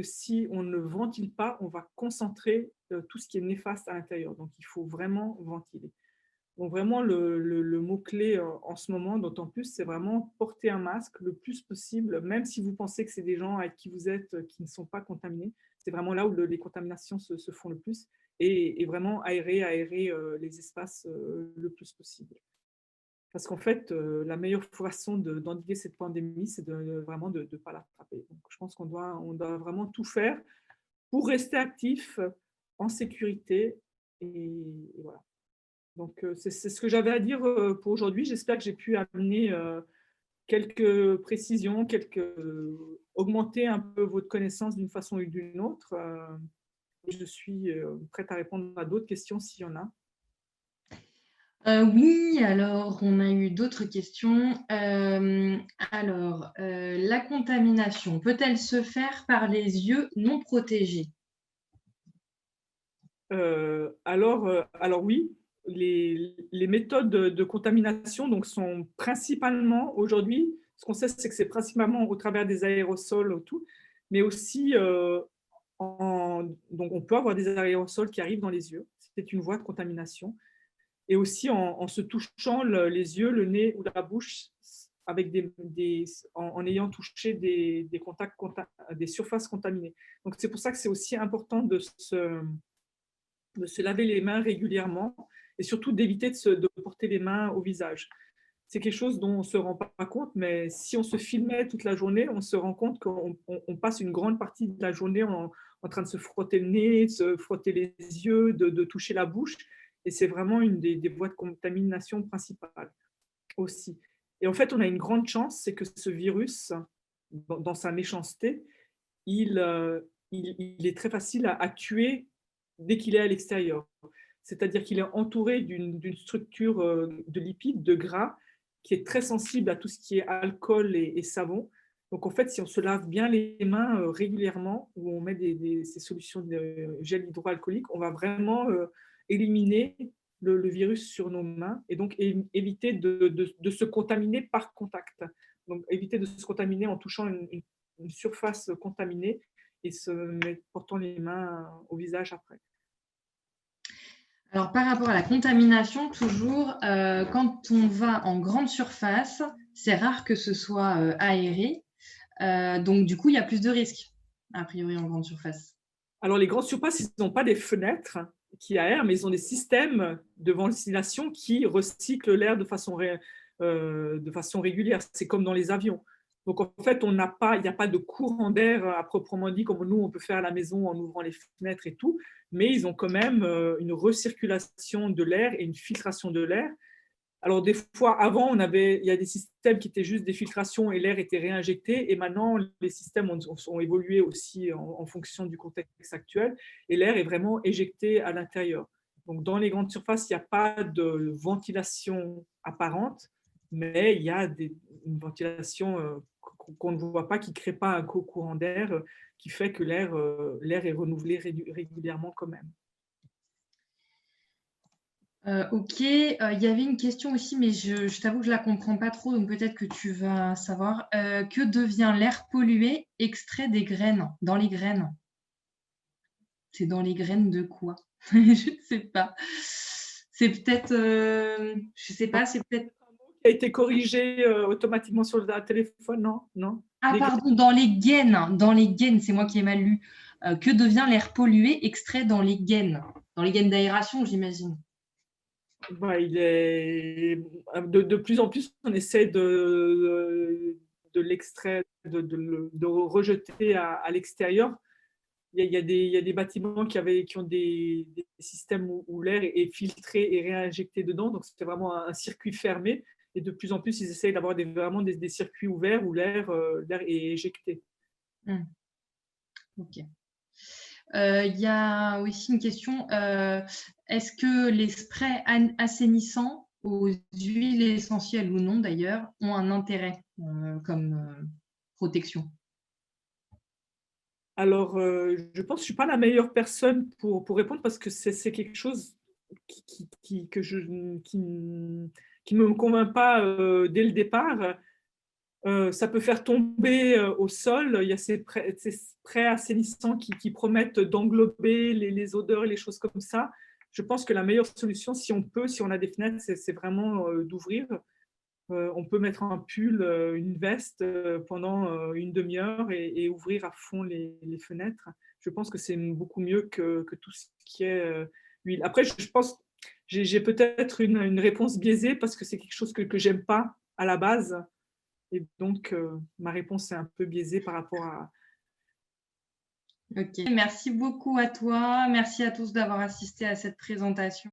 si on ne ventile pas, on va concentrer tout ce qui est néfaste à l'intérieur. Donc, il faut vraiment ventiler. Donc, vraiment, le mot-clé en ce moment, d'autant plus, c'est vraiment porter un masque le plus possible, même si vous pensez que c'est des gens avec qui vous êtes qui ne sont pas contaminés. C'est vraiment là où les contaminations se font le plus. Et vraiment aérer les espaces le plus possible. Parce qu'en fait, la meilleure façon d'endiguer cette pandémie, c'est vraiment de ne pas l'attraper. Donc, je pense qu'on doit vraiment tout faire pour rester actif, en sécurité. Et voilà. Donc, c'est ce que j'avais à dire pour aujourd'hui. J'espère que j'ai pu amener quelques précisions, augmenter un peu votre connaissance d'une façon ou d'une autre. Je suis prête à répondre à d'autres questions s'il y en a. Oui, alors on a eu d'autres questions. La contamination peut-elle se faire par les yeux non protégés? Alors oui, les méthodes de contamination donc, sont principalement, aujourd'hui, ce qu'on sait, c'est que c'est principalement au travers des aérosols, tout, mais aussi, donc on peut avoir des aérosols qui arrivent dans les yeux, c'est une voie de contamination, et aussi en se touchant les yeux, le nez ou la bouche, avec en ayant touché des surfaces contaminées. Donc c'est pour ça que c'est aussi important de se laver les mains régulièrement et surtout d'éviter de porter les mains au visage. C'est quelque chose dont on ne se rend pas compte, mais si on se filmait toute la journée, on se rend compte qu'on passe une grande partie de la journée en train de se frotter le nez, de se frotter les yeux, de toucher la bouche. Et c'est vraiment une des voies de contamination principales aussi. Et en fait, on a une grande chance, c'est que ce virus, dans sa méchanceté, il est très facile à tuer dès qu'il est à l'extérieur. C'est-à-dire qu'il est entouré d'une structure de lipides, de gras, qui est très sensible à tout ce qui est alcool et savon. Donc en fait, si on se lave bien les mains régulièrement, ou on met ces solutions de gel hydroalcoolique, on va vraiment éliminer le virus sur nos mains et donc éviter de se contaminer par contact. Donc éviter de se contaminer en touchant une surface contaminée et portant les mains au visage après. Alors, par rapport à la contamination, toujours, quand on va en grande surface, c'est rare que ce soit aéré. Donc, du coup, il y a plus de risques, a priori, en grande surface. Alors, les grandes surfaces, ils n'ont pas des fenêtres qui aèrent, mais ils ont des systèmes de ventilation qui recyclent l'air de façon régulière. C'est comme dans les avions. Donc, en fait, il n'y a pas de courant d'air à proprement dit, comme nous, on peut faire à la maison en ouvrant les fenêtres et tout, mais ils ont quand même une recirculation de l'air et une filtration de l'air. Alors, des fois, avant, il y a des systèmes qui étaient juste des filtrations et l'air était réinjecté. Et maintenant, les systèmes ont évolué aussi en fonction du contexte actuel. Et l'air est vraiment éjecté à l'intérieur. Donc, dans les grandes surfaces, il n'y a pas de ventilation apparente, mais il y a une ventilation qu'on ne voit pas, qui ne crée pas un courant d'air, qui fait que l'air est renouvelé régulièrement quand même. Ok, il y avait une question aussi, mais je t'avoue que je ne la comprends pas trop, donc peut-être que tu vas savoir. Que devient l'air pollué extrait des graines, dans les graines? C'est dans les graines de quoi? Je ne sais pas. C'est peut-être, je ne sais pas, c'est peut-être... Qui a été corrigé automatiquement sur le téléphone, non? Non. Ah, pardon, dans les gaines, c'est moi qui ai mal lu. Que devient l'air pollué extrait dans les gaines? Dans les gaines d'aération, j'imagine. Il est de plus en plus, on essaie de l'extraire, de le rejeter à l'extérieur. Il y a des bâtiments qui ont des systèmes où l'air est filtré et réinjecté dedans, donc c'est vraiment un circuit fermé. Et de plus en plus, ils essayent d'avoir vraiment des circuits ouverts où l'air est éjecté. Ok. Il y a aussi une question. Est-ce que les sprays assainissants aux huiles essentielles ou non d'ailleurs ont un intérêt comme protection? Alors, je pense que je ne suis pas la meilleure personne pour répondre parce que c'est quelque chose qui ne me convainc pas dès le départ. Ça peut faire tomber au sol. Il y a ces sprays assainissants qui promettent d'englober les odeurs et les choses comme ça. Je pense que la meilleure solution, si on a des fenêtres, c'est vraiment d'ouvrir. On peut mettre un pull, une veste pendant une demi-heure et ouvrir à fond les fenêtres. Je pense que c'est beaucoup mieux que tout ce qui est huile. Après, je pense, j'ai peut-être une réponse biaisée parce que c'est quelque chose que j'aime pas à la base. Et donc, ma réponse est un peu biaisée par rapport à... Ok, merci beaucoup à toi. Merci à tous d'avoir assisté à cette présentation.